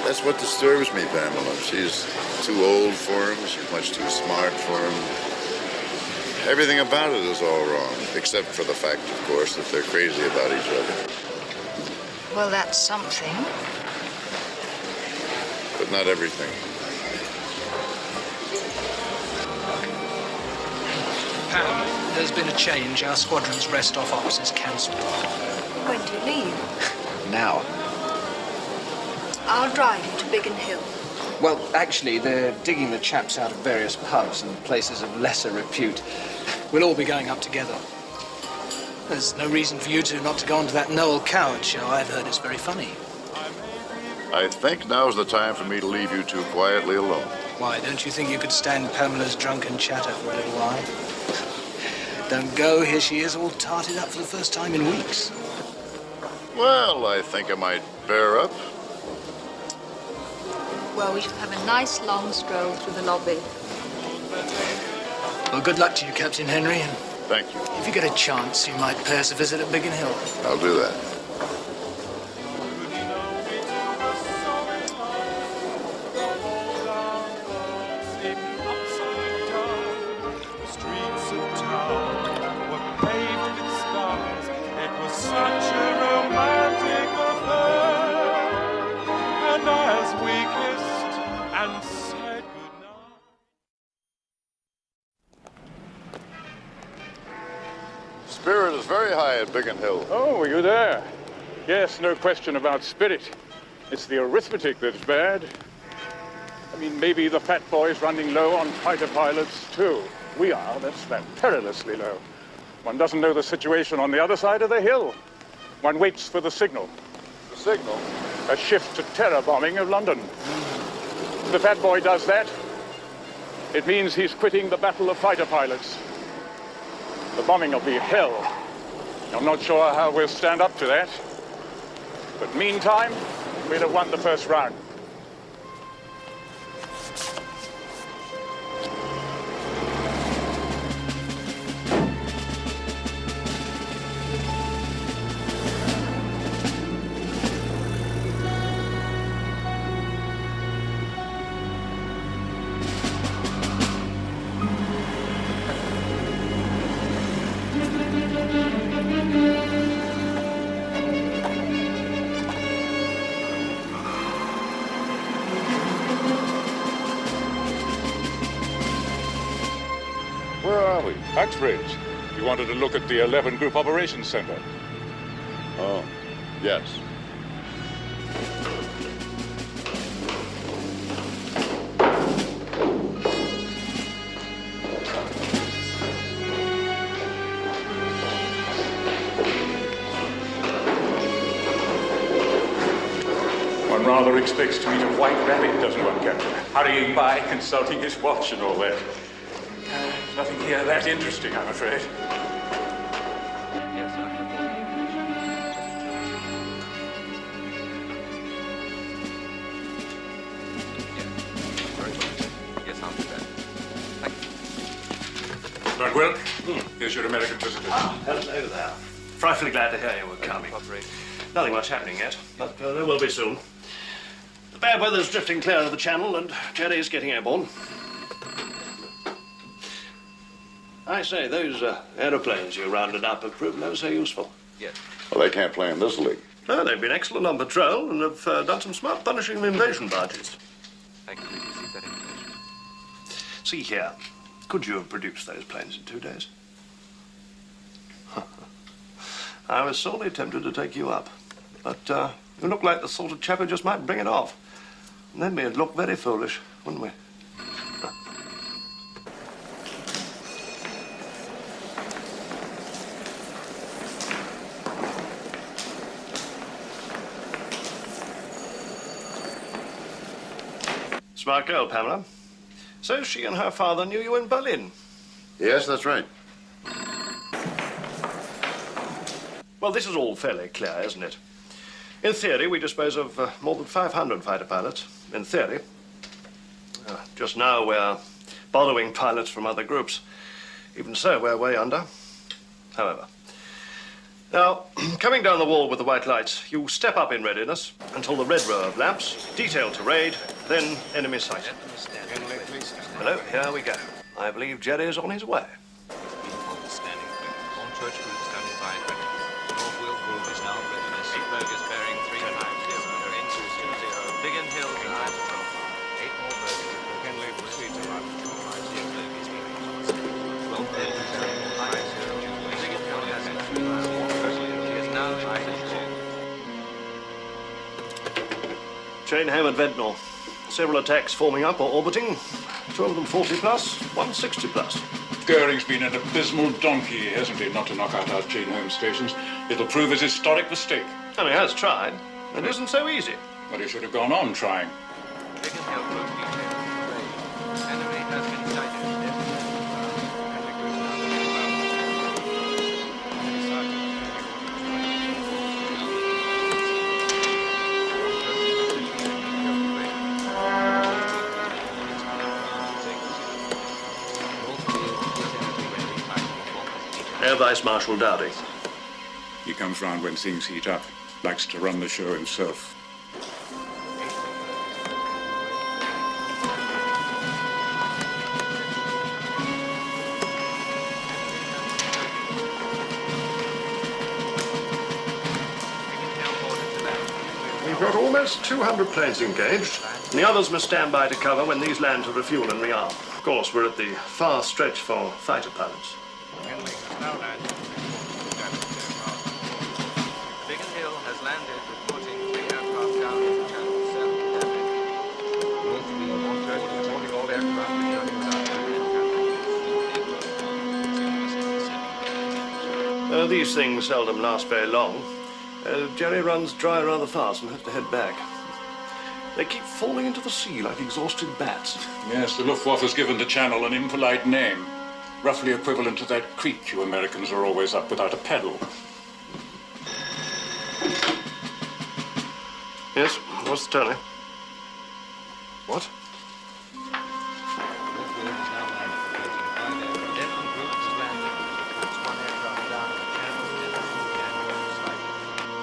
That's what disturbs me, Pamela. She's too old for him. She's much too smart for him. Everything about it is all wrong, except for the fact, of course, that they're crazy about each other. Well, that's something. But not everything. Pam, there's been a change. Our squadron's rest-off ops is cancelled. When do you leave? Now. I'll drive you to Biggin Hill. Well, actually, they're digging the chaps out of various pubs and places of lesser repute. We'll all be going up together. There's no reason for you not to go on to that Noel Coward show. I've heard it's very funny. I think now's the time for me to leave you two quietly alone. Why, don't you think you could stand Pamela's drunken chatter for a little while? Don't go, here she is all tarted up for the first time in weeks. Well, I think I might bear up. Well, we shall have a nice long stroll through the lobby. Well, good luck to you, Captain Henry. And thank you. If you get a chance, you might pay us a visit at Biggin Hill. I'll do that. Spirit is very high at Biggin Hill. Oh, were you there? Yes, no question about spirit. It's the arithmetic that's bad. I mean, maybe the fat boy's running low on fighter pilots, too. We are, that's perilously low. One doesn't know the situation on the other side of the hill. One waits for the signal. The signal? A shift to terror bombing of London. If the fat boy does that, it means he's quitting the battle of fighter pilots. The bombing of the hill. I'm not sure how we'll stand up to that. But meantime, we'll have won the first round. X-rays. You wanted to look at the 11 Group Operations Center. Oh, yes. One rather expects to eat a white rabbit, doesn't one, Captain? Hurrying by, consulting his watch and all that. Nothing here that interesting, I'm afraid. Yes, sir. Yes, I'll do that. Thank you. Lord Wilk, here's your American visitor. Ah, hello there. Frightfully glad to hear you were coming. Nothing much happening yet, but there will be soon. The bad weather's drifting clear of the channel, and Jerry's getting airborne. I say, those aeroplanes you rounded up have proved no so useful. Yes. Well, they can't play in this league. No, they've been excellent on patrol and have done some smart punishing of invasion barges. Thank you. We've received that information. See here, could you have produced those planes in 2 days? I was sorely tempted to take you up, but you look like the sort of chap who just might bring it off. And then we'd look very foolish, wouldn't we? Smart girl, Pamela. So she and her father knew you in Berlin? Yes, that's right. Well, this is all fairly clear, isn't it? In theory, we dispose of more than 500 fighter pilots. In theory. Just now, we're borrowing pilots from other groups. Even so, we're way under. However. Now, coming down the wall with the white lights, you step up in readiness until the red row of lamps, detail to raid, then enemy sight. Hello, here we go. I believe Jerry's on his way. Church group standing by at ready. North Wheel group is now in readiness. Burgers bearing 350. Into 20. Biggin Hill to 912. 8 more burgers. Henley proceed to 550. Burgers bearing 12 burgers bearing 50. Biggin Hill has 3 more burgers. She is now in Chainham and Ventnor. Several attacks forming up or orbiting. 2 of them 40 plus, one 60 plus. Goering's been an abysmal donkey, hasn't he, not to knock out our chain-home stations? It'll prove his historic mistake. And he has tried. It isn't so easy. But he should have gone on trying. Enemy has been sighted. Air Vice Marshal Dowdy. He comes round when things heat up. Likes to run the show himself. We've got almost 200 planes engaged, and the others must stand by to cover when these land to refuel and rearm. Of course, we're at the far stretch for fighter pilots. Biggin Hill has landed, reporting 3 aircraft down in Channel 7 damage. North Wing 130 reporting all aircraft returning south. These things seldom last very long. Jerry runs dry rather fast and has to head back. They keep falling into the sea like exhausted bats. Yes, the Luftwaffe has given the channel an impolite name. Roughly equivalent to that creek you Americans are always up without a paddle. Yes, what's the tally? What?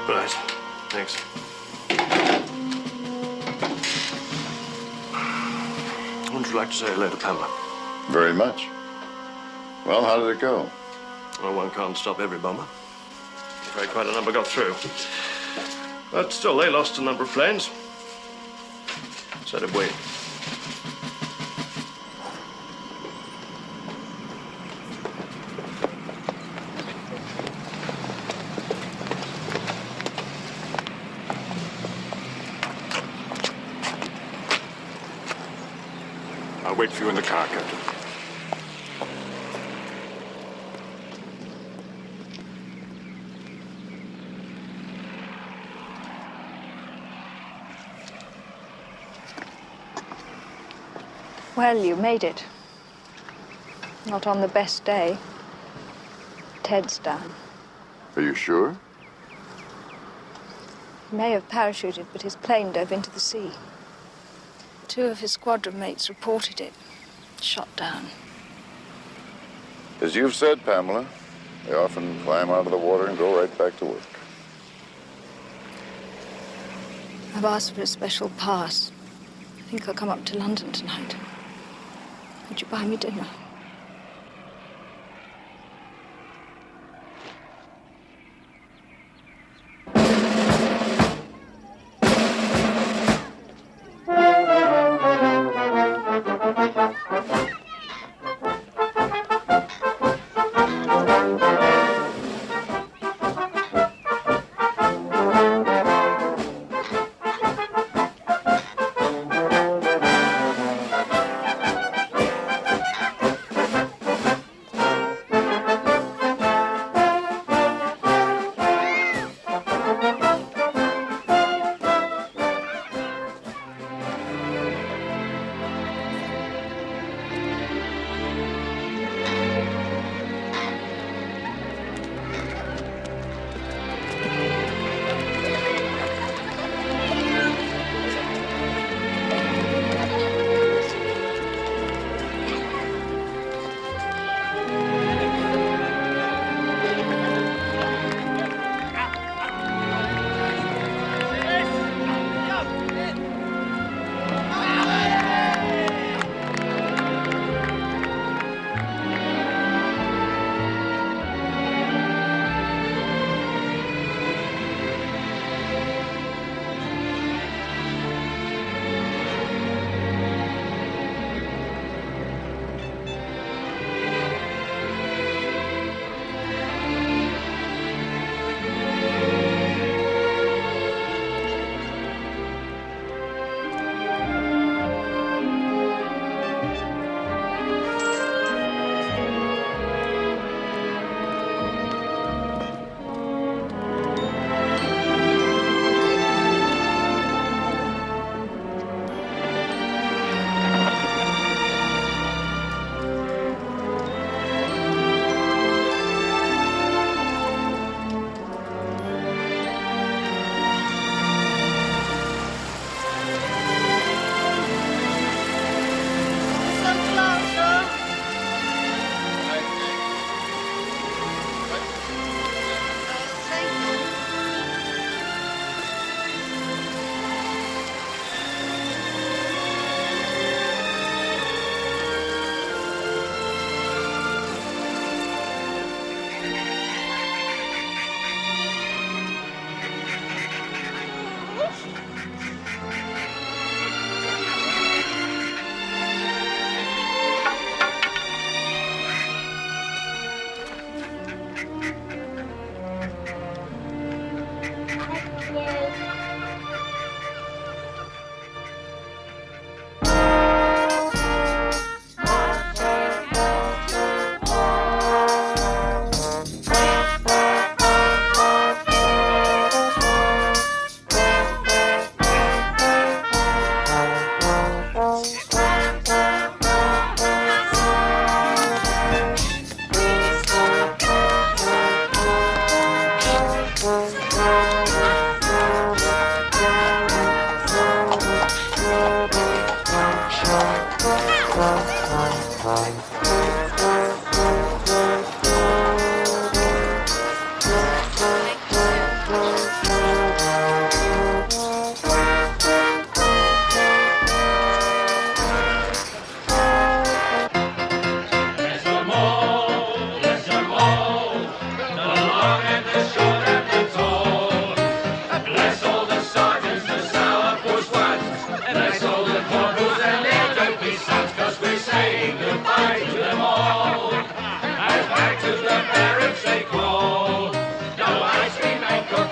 Right, thanks. Would you like to say hello to Pamela? Very much. Well, how did it go? Well, one can't stop every bomber. I'm afraid quite a number got through. But still, they lost a number of planes. So did we. I'll wait for you in the car, Captain. Well, you made it. Not on the best day. Ted's down. Are you sure? He may have parachuted, but his plane dove into the sea. 2 of his squadron mates reported it. Shot down. As you've said, Pamela, they often climb out of the water and go right back to work. I've asked for a special pass. I think I'll come up to London tonight. Would you buy me dinner?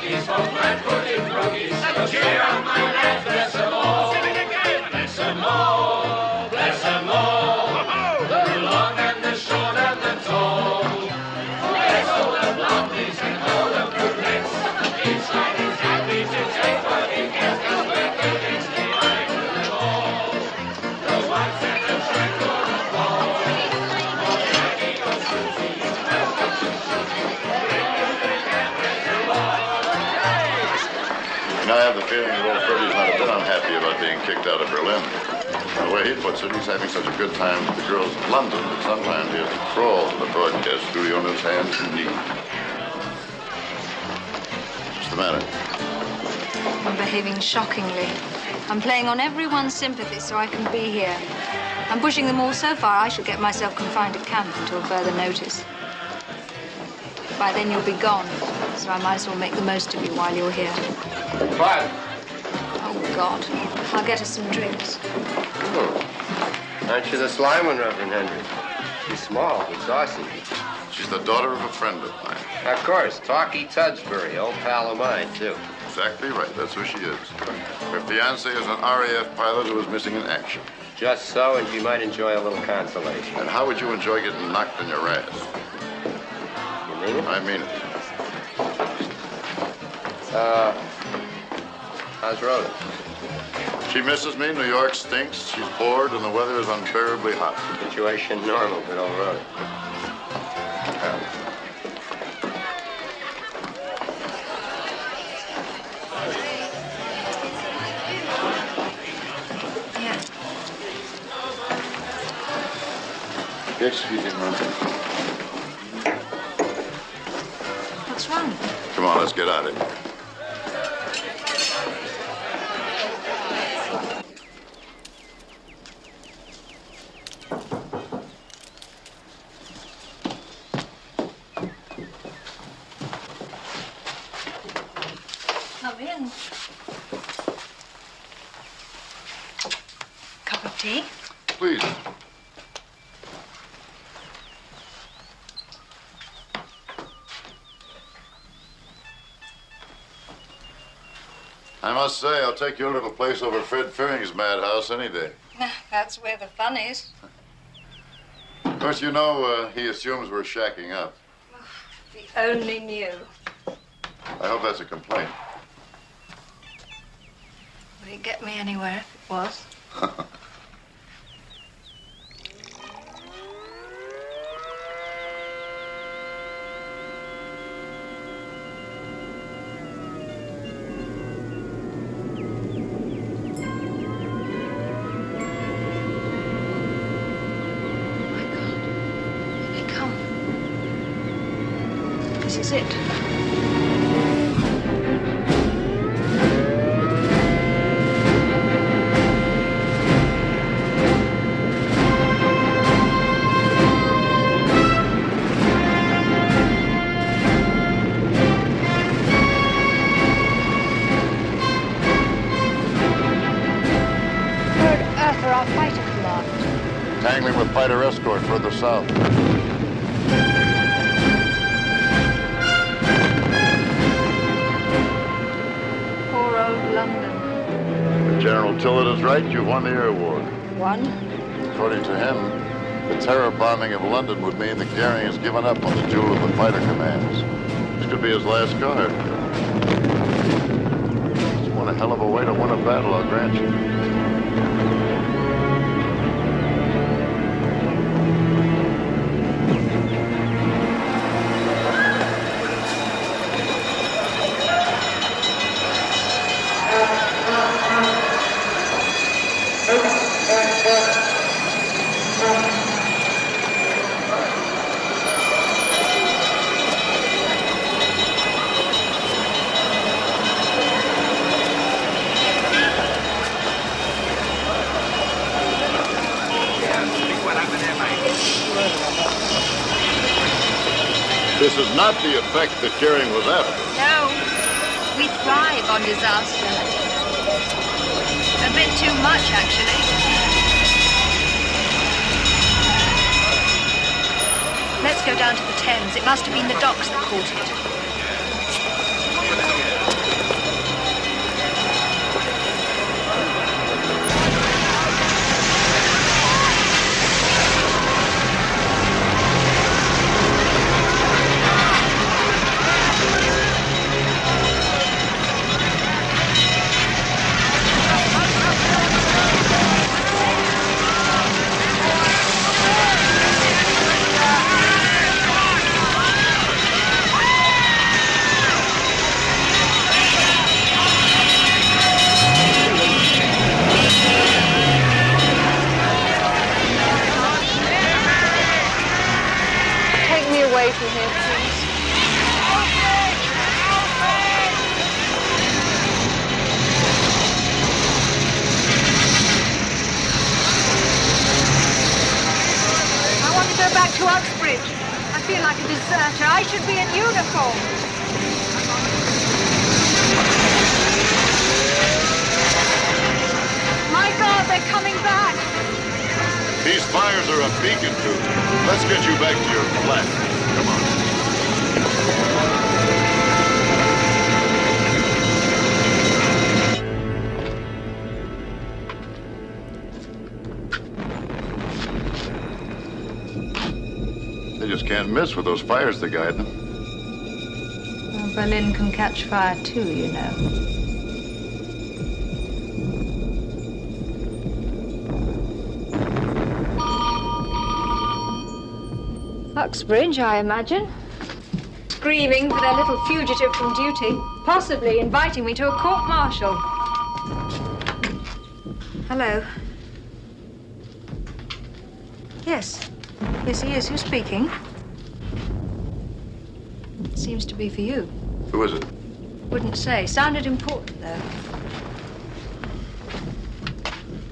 Rockies, folk like pudding Rockies. Cheer up, my lads, bless them all. Sing it again. Bless them all, bless them all. The long and the short and the tall. Bless all the blondies and all the brunettes. Each one is happy to take what he gets. 'Cause we're good, it's the eye of them all. The ones that have tried for a ball. Oh, Jackie goes Susie, welcome to Susie. I have the feeling that old Freddie's not a bit unhappy about being kicked out of Berlin. The way he puts it, he's having such a good time with the girls in London that sometimes he has to crawl to the broadcast studio on his hands and knees. What's the matter? I'm behaving shockingly. I'm playing on everyone's sympathy so I can be here. I'm pushing them all so far I shall get myself confined to camp until further notice. By then you'll be gone, so I might as well make the most of you while you're here. What? Oh, God. I'll get us some drinks. Aren't you the sly one, Reverend Henry? She's small but saucy. She's the daughter of a friend of mine. Of course, Talkie Tudsbury, old pal of mine, too. Exactly right. That's who she is. Her fiancé is an RAF pilot who is missing in action. Just so, and she might enjoy a little consolation. And how would you enjoy getting knocked in your ass? You mean it? I mean it. How's Rhoda? She misses me. New York stinks. She's bored, and the weather is unbearably hot. Situation normal with old Rhoda. Excuse me, ma'am. What's wrong? Come on, let's get out of here. Come in. Cup of tea? Please. I must say, I'll take your little place over Fred Fearing's madhouse any day. That's where the fun is. Of course, you know, he assumes we're shacking up. If he only knew. I hope that's a complaint. Would it get me anywhere if it was? This is it. Where on earth are our fighter command? Tangling with fighter escort further south. London. If General Tillett is right, you've won the air award. Won? According to him, the terror bombing of London would mean that Goering has given up on the jewel of the fighter commands. This could be his last card. It's one hell of a way to win a battle, I'll grant you. This is not the effect that Goering was after. No. We thrive on disaster. A bit too much, actually. Let's go down to the Thames. It must have been the docks that caught it. deserter. I should be in uniform. My God, they're coming back. These fires are a beacon to me. Let's get you back to your flat. Come on. They just can't miss with those fires to guide them. Well, Berlin can catch fire too, you know. Uxbridge, I imagine. Screaming for their little fugitive from duty, possibly inviting me to a court-martial. Hello. Yes. Yes, he is. Who's speaking? Seems to be for you. Who is it? Wouldn't say. Sounded important, though.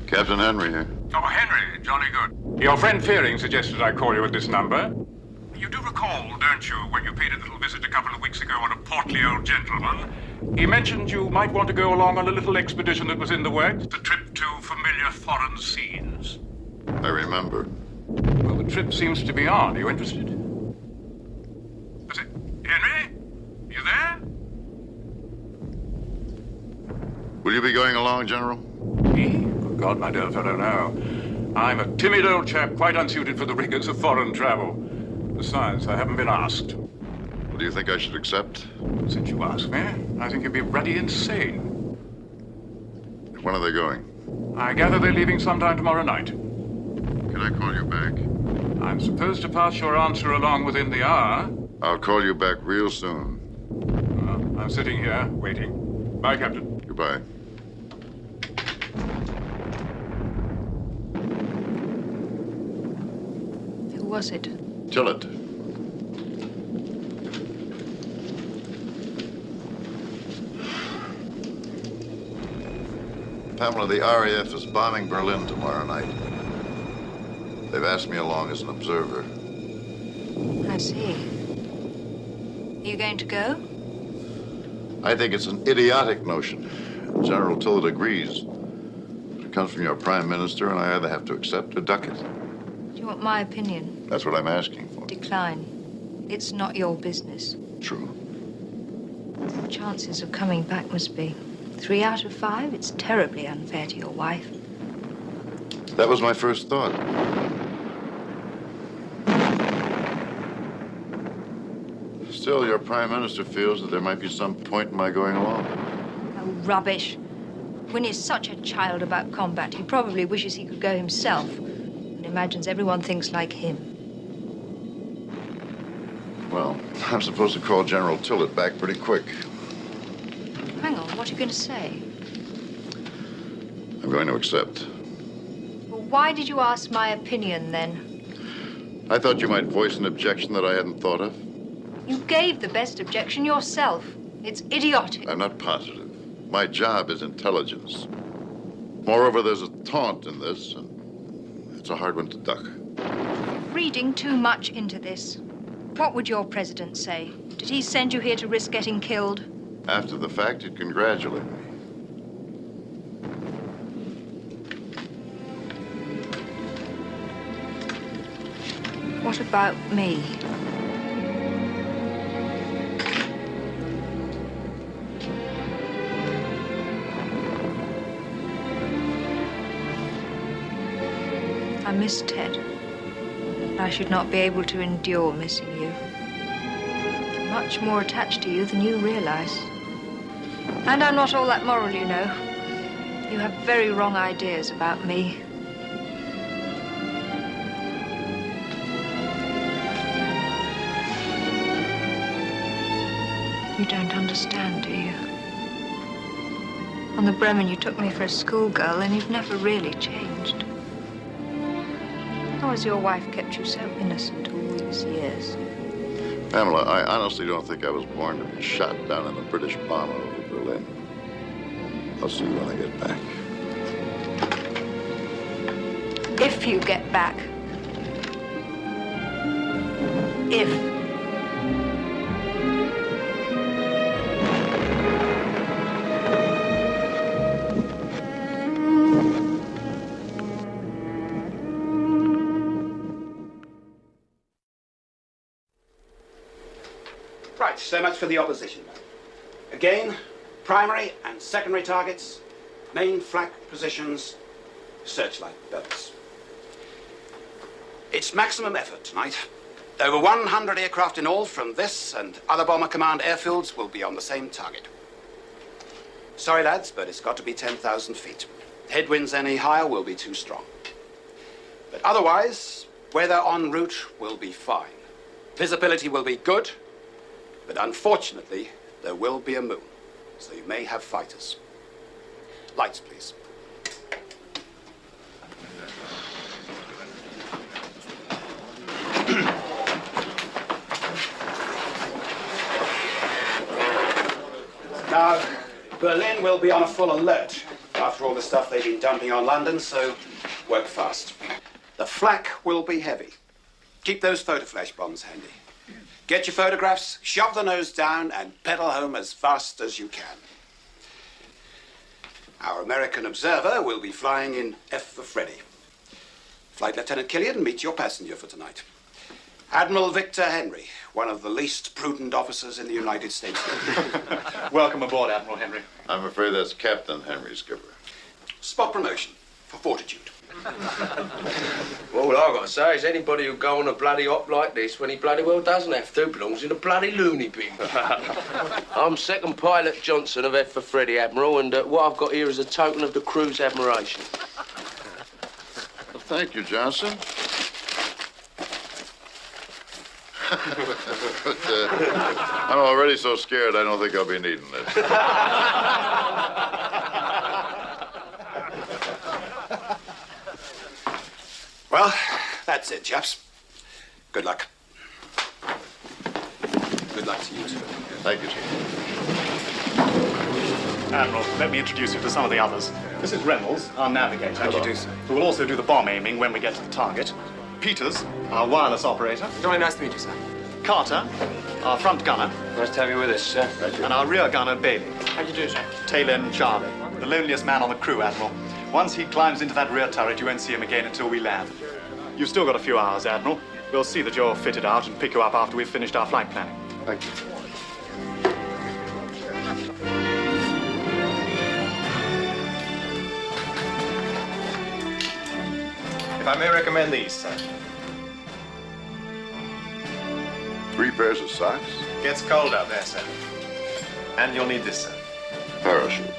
Captain Henry here. Oh, Henry, jolly good. Your friend Fearing suggested I call you at this number. You do recall, don't you, when you paid a little visit a couple of weeks ago on a portly old gentleman? He mentioned you might want to go along on a little expedition that was in the works, the trip to familiar foreign scenes. I remember. Well, the trip seems to be on. Are you interested? Is it Henry? You there? Will you be going along, General? Me? Good God, my dear fellow, no. I'm a timid old chap, quite unsuited for the rigors of foreign travel. Besides, I haven't been asked. Well, do you think I should accept? Since you ask me, I think you'd be bloody insane. When are they going? I gather they're leaving sometime tomorrow night. Can I call you back? I'm supposed to pass your answer along within the hour. I'll call you back real soon. I'm sitting here, waiting. Bye, Captain. Goodbye. Who was it? Tillett. Pamela, the RAF is bombing Berlin tomorrow night. They've asked me along as an observer. I see. Are you going to go? I think it's an idiotic notion. General Tillett agrees. It comes from your prime minister, and I either have to accept or duck it. Do you want my opinion? That's what I'm asking for. Decline. It's not your business. True. The chances of coming back must be 3 out of 5. It's terribly unfair to your wife. That was my first thought. Still, your prime minister feels that there might be some point in my going along. Oh, rubbish. When he's such a child about combat, he probably wishes he could go himself and imagines everyone thinks like him. Well, I'm supposed to call General Tillett back pretty quick. Hang on, what are you going to say? I'm going to accept. Well, why did you ask my opinion, then? I thought you might voice an objection that I hadn't thought of. You gave the best objection yourself. It's idiotic. I'm not positive. My job is intelligence. Moreover, there's a taunt in this, and it's a hard one to duck. Reading too much into this. What would your president say? Did he send you here to risk getting killed? After the fact, he'd congratulate me. What about me? I miss Ted. I should not be able to endure missing you. I'm much more attached to you than you realize. And I'm not all that moral, you know. You have very wrong ideas about me. You don't understand, do you? On the Bremen, you took me for a schoolgirl, and you've never really changed. How has your wife kept you so innocent all these years? Pamela, I honestly don't think I was born to be shot down in a British bomber over Berlin. I'll see you when I get back. If you get back. If. Right, so much for the opposition. Again, primary and secondary targets, main flak positions, searchlight belts. It's maximum effort tonight. Over 100 aircraft in all from this and other Bomber Command airfields will be on the same target. Sorry, lads, but it's got to be 10,000 feet. Headwinds any higher will be too strong. But otherwise, weather en route will be fine. Visibility will be good, but unfortunately, there will be a moon, so you may have fighters. Lights, please. Now, Berlin will be on a full alert after all the stuff they've been dumping on London, so work fast. The flak will be heavy. Keep those photoflash bombs handy. Get your photographs, shove the nose down, and pedal home as fast as you can. Our American observer will be flying in F for Freddy. Flight Lieutenant Killian, meet your passenger for tonight. Admiral Victor Henry, one of the least prudent officers in the United States Navy. Welcome aboard, Admiral Henry. I'm afraid that's Captain Henry, Skipper. Spot promotion for fortitude. Well, all I've got to say is anybody who go on a bloody hop like this when he bloody well doesn't have to belongs in a bloody loony bin. I'm Second Pilot Johnson of F for Freddy, Admiral, and what I've got here is a token of the crew's admiration. Well, thank you, Johnson. But, I'm already so scared I don't think I'll be needing this. Well, that's it, chaps. Good luck. Good luck to you, too. Thank you, Chief. Admiral, let me introduce you to some of the others. This is Reynolds, our navigator. How do you do, sir? Who will also do the bomb aiming when we get to the target. Peters, our wireless operator. Very nice to meet you, sir. Carter, our front gunner. Nice to have you with us, sir. And our rear gunner, Bailey. How do you do, sir? Tail end Charlie, the loneliest man on the crew, Admiral. Once he climbs into that rear turret, you won't see him again until we land. You've still got a few hours, Admiral. We'll see that you're fitted out and pick you up after we've finished our flight planning. Thank you. If I may recommend these, sir. 3 pairs of socks? Gets cold out there, sir. And you'll need this, sir. Parachute.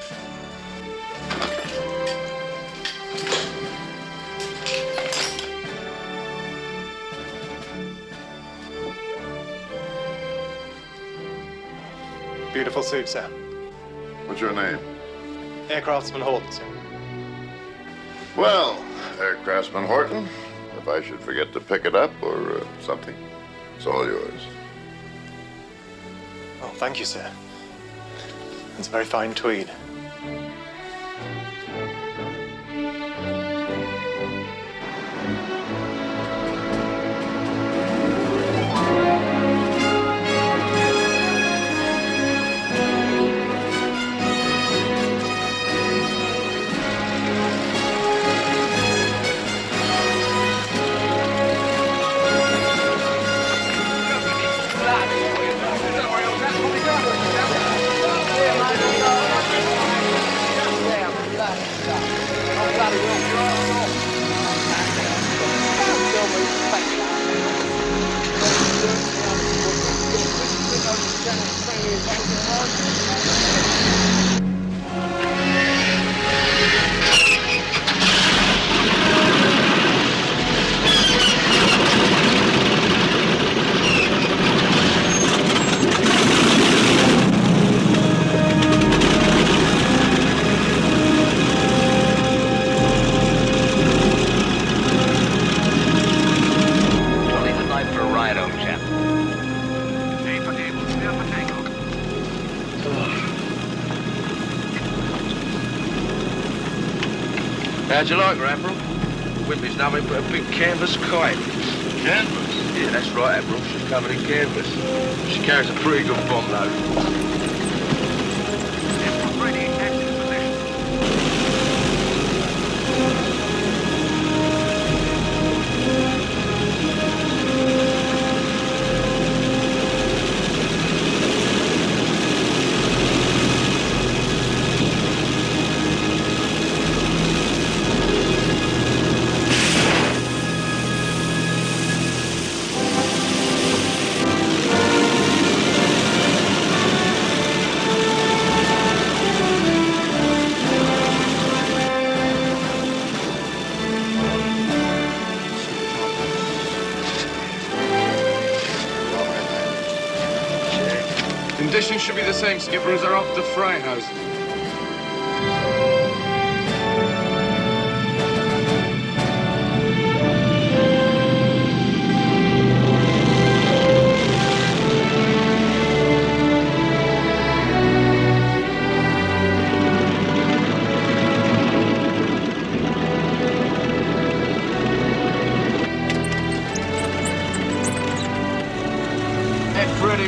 Beautiful suit, sir. What's your name? Aircraftsman Horton, sir. Well, Aircraftsman Horton, if I should forget to pick it up or something, it's all yours. Oh, thank you, sir. It's a very fine tweed. How'd you like her, Admiral? Whippy's nothing but a big canvas kite. Canvas? Yeah, that's right, Admiral. She's covered in canvas. She carries a pretty good bomb load. should be the same, Skipper, as are off the Freihaus.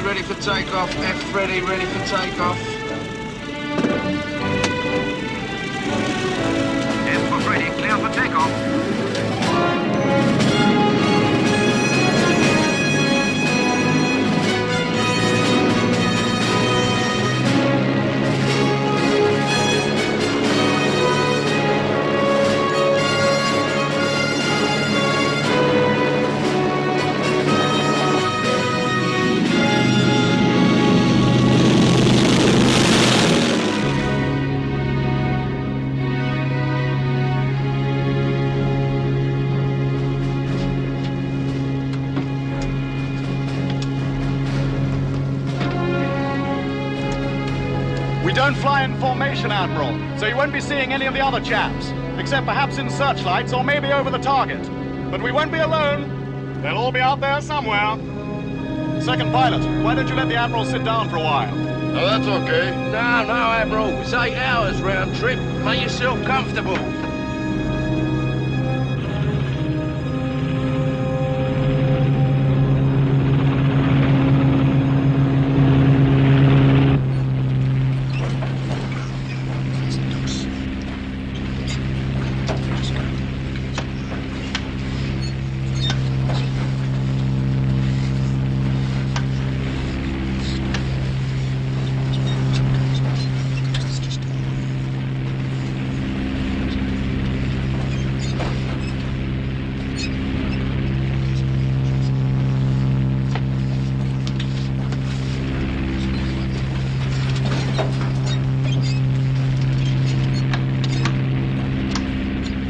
Ready for takeoff. F ready for takeoff. F for Freddy, clear for takeoff. We don't fly in formation, Admiral, so you won't be seeing any of the other chaps, except perhaps in searchlights or maybe over the target. But we won't be alone. They'll all be out there somewhere. Second pilot, why don't you let the Admiral sit down for a while? No, that's okay. No, Admiral. It's 8 hours round trip. Make yourself comfortable.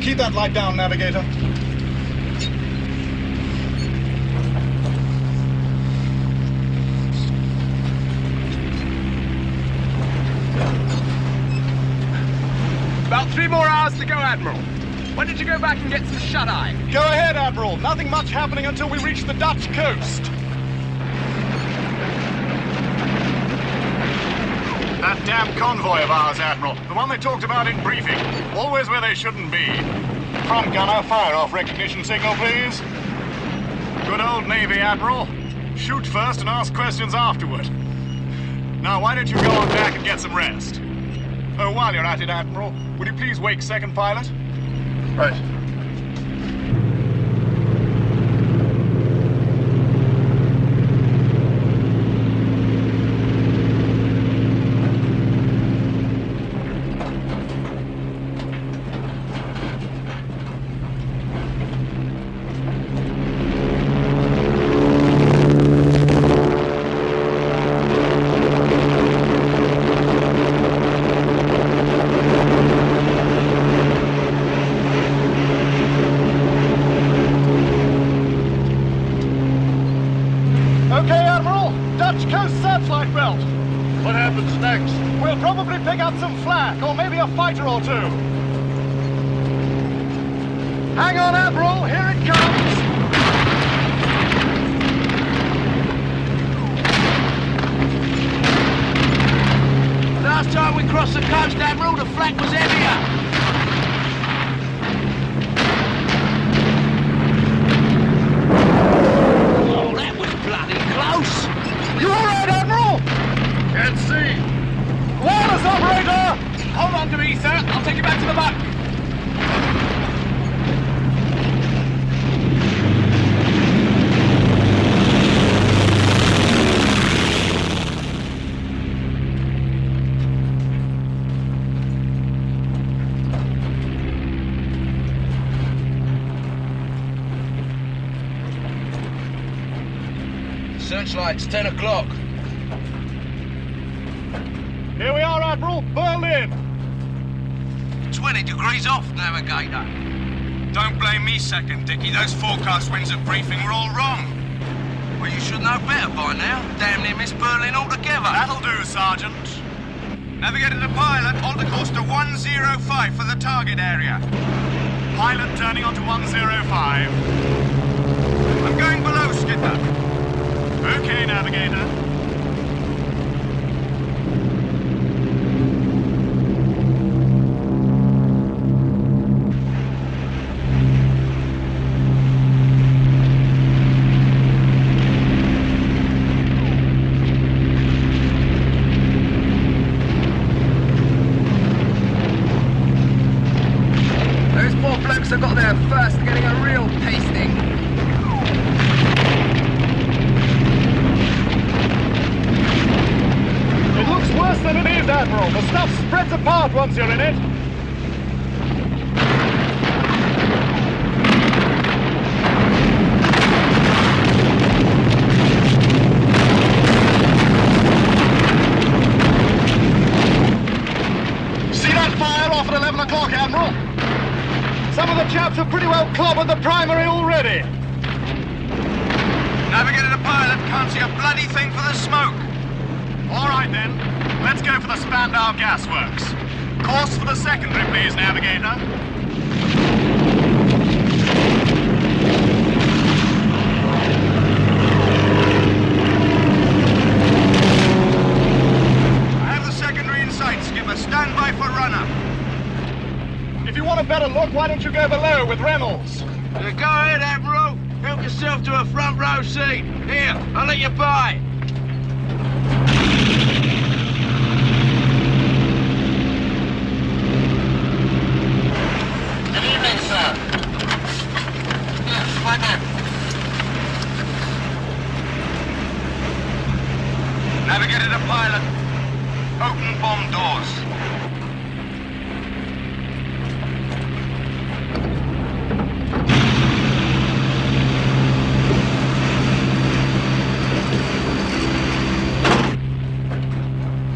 Keep that light down, navigator. About 3 more hours to go, Admiral. When did you go back and get some shut-eye? Go ahead, Admiral. Nothing much happening until we reach the Dutch coast. That damn convoy of ours, Admiral. The one they talked about in briefing. Always where they shouldn't be. Front gunner, fire off recognition signal, please. Good old Navy, Admiral. Shoot first and ask questions afterward. Now, why don't you go on back and get some rest? Oh, while you're at it, Admiral, would you please wake second pilot? Right. Searchlight belt. What happens next? We'll probably pick up some flak, or maybe a fighter or two. Hang on, Admiral, here it comes. Last time we crossed the coast, Admiral, the flak was heavier. Oh, that was bloody close. You all right, Admiral? Can't see. Wireless operator! Hold on to me, sir. I'll take you back to the boat. Searchlight's 10 o'clock. Here we are, Admiral. Berlin. 20 degrees off, navigator. Don't blame me, Second, Dickie. Those forecast winds at briefing were all wrong. Well, you should know better by now. Damn near missed Berlin altogether. That'll do, Sergeant. Navigator to pilot, onto course to 105 for the target area. Pilot turning onto 105. I'm going below, Skipper. Okay, Navigator. I got there first, getting a real pasting. It looks worse than it is, Admiral. The stuff spreads apart once you're in it. See that fire off at 11 o'clock, Admiral? Some of the chaps have pretty well clobbered the primary already. Navigator to pilot, can't see a bloody thing for the smoke. All right, then. Let's go for the Spandau Gasworks. Course for the secondary, please, Navigator. I have the secondary in sight, Skipper. Stand by for run-up. If you want a better look, why don't you go below with Reynolds? Go ahead, Admiral. Help yourself to a front row seat. Here, I'll let you by. Good evening, sir. Yes, right now. Navigator to pilot. Open bomb doors.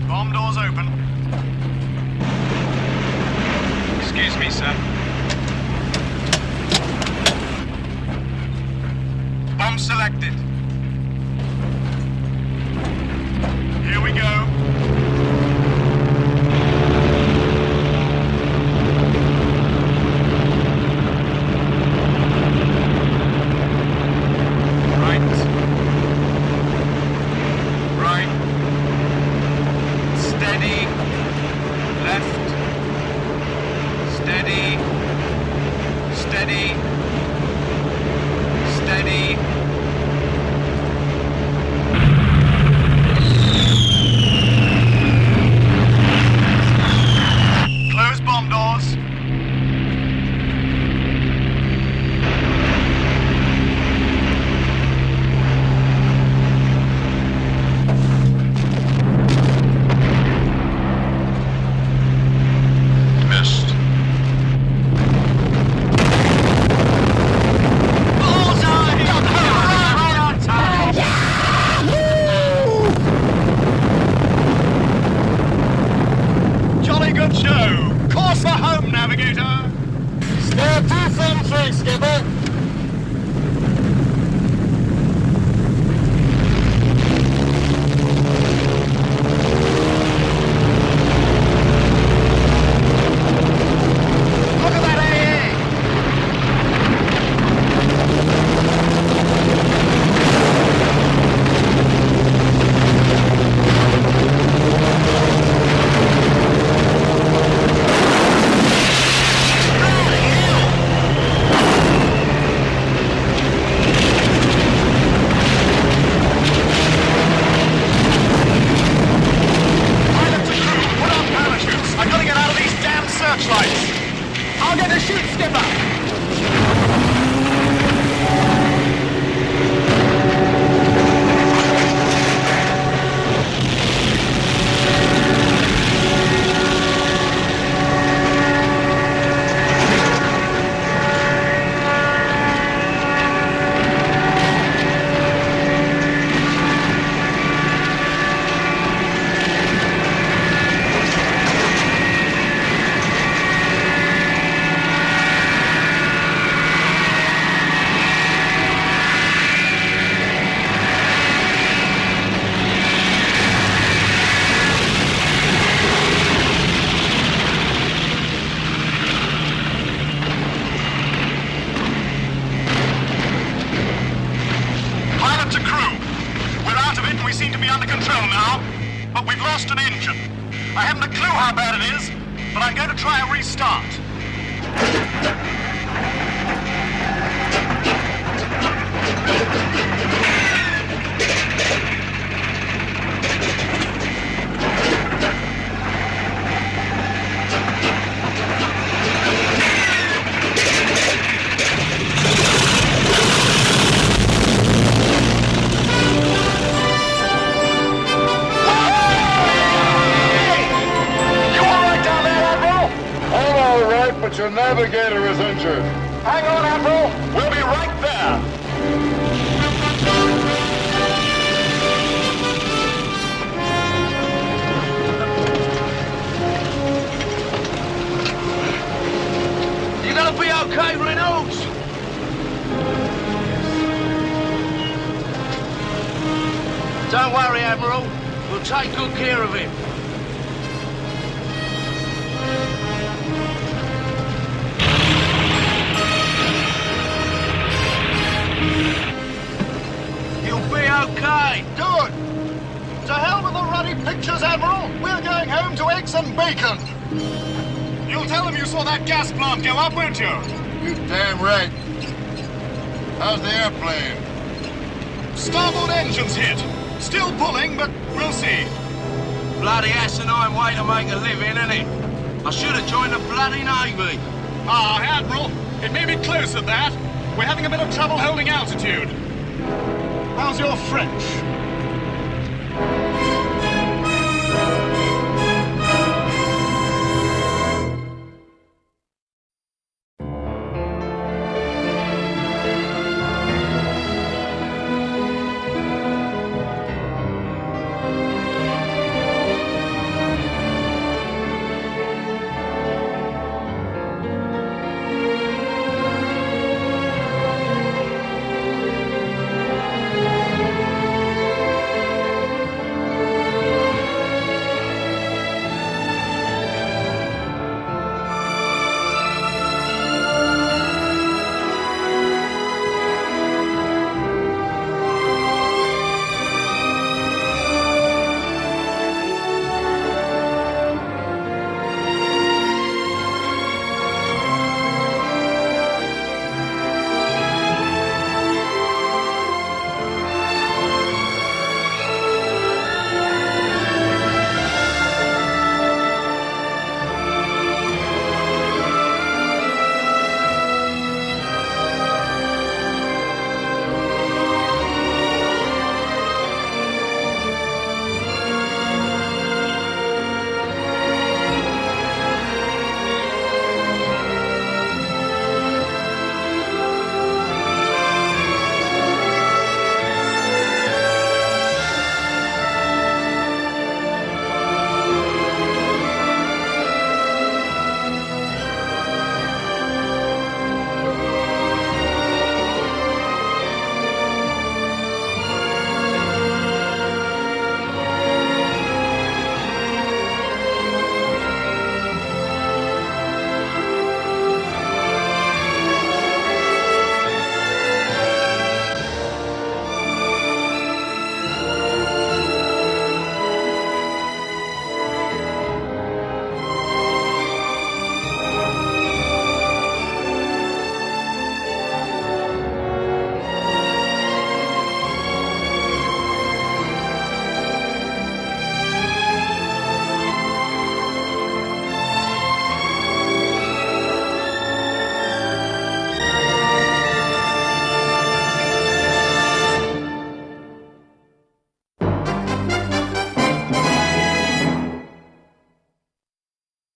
Bomb doors open. Excuse me, sir. Bomb selected. Here we go. Steady. Left. Steady. Steady. Steady. Close bomb doors. Missed. Jolly good show. Course for home, Navigator. Spare 273, Skipper. Look at that AA. lost an engine. I haven't a clue how bad it is, but I'm going to try a restart. But your navigator is injured. Hang on, Admiral. We'll be right there. You gonna be okay, Reynolds? Don't worry, Admiral. We'll take good care of him. Okay, good. To hell with the ruddy pictures, Admiral. We're going home to eggs and bacon. You'll tell them you saw that gas plant go up, won't you? You damn right. How's the airplane? Starboard engine's hit. Still pulling, but we'll see. Bloody asinine way to make a living, isn't it? I should have joined the bloody Navy. Ah, Admiral, it may be close at that. We're having a bit of trouble holding altitude. How's your French?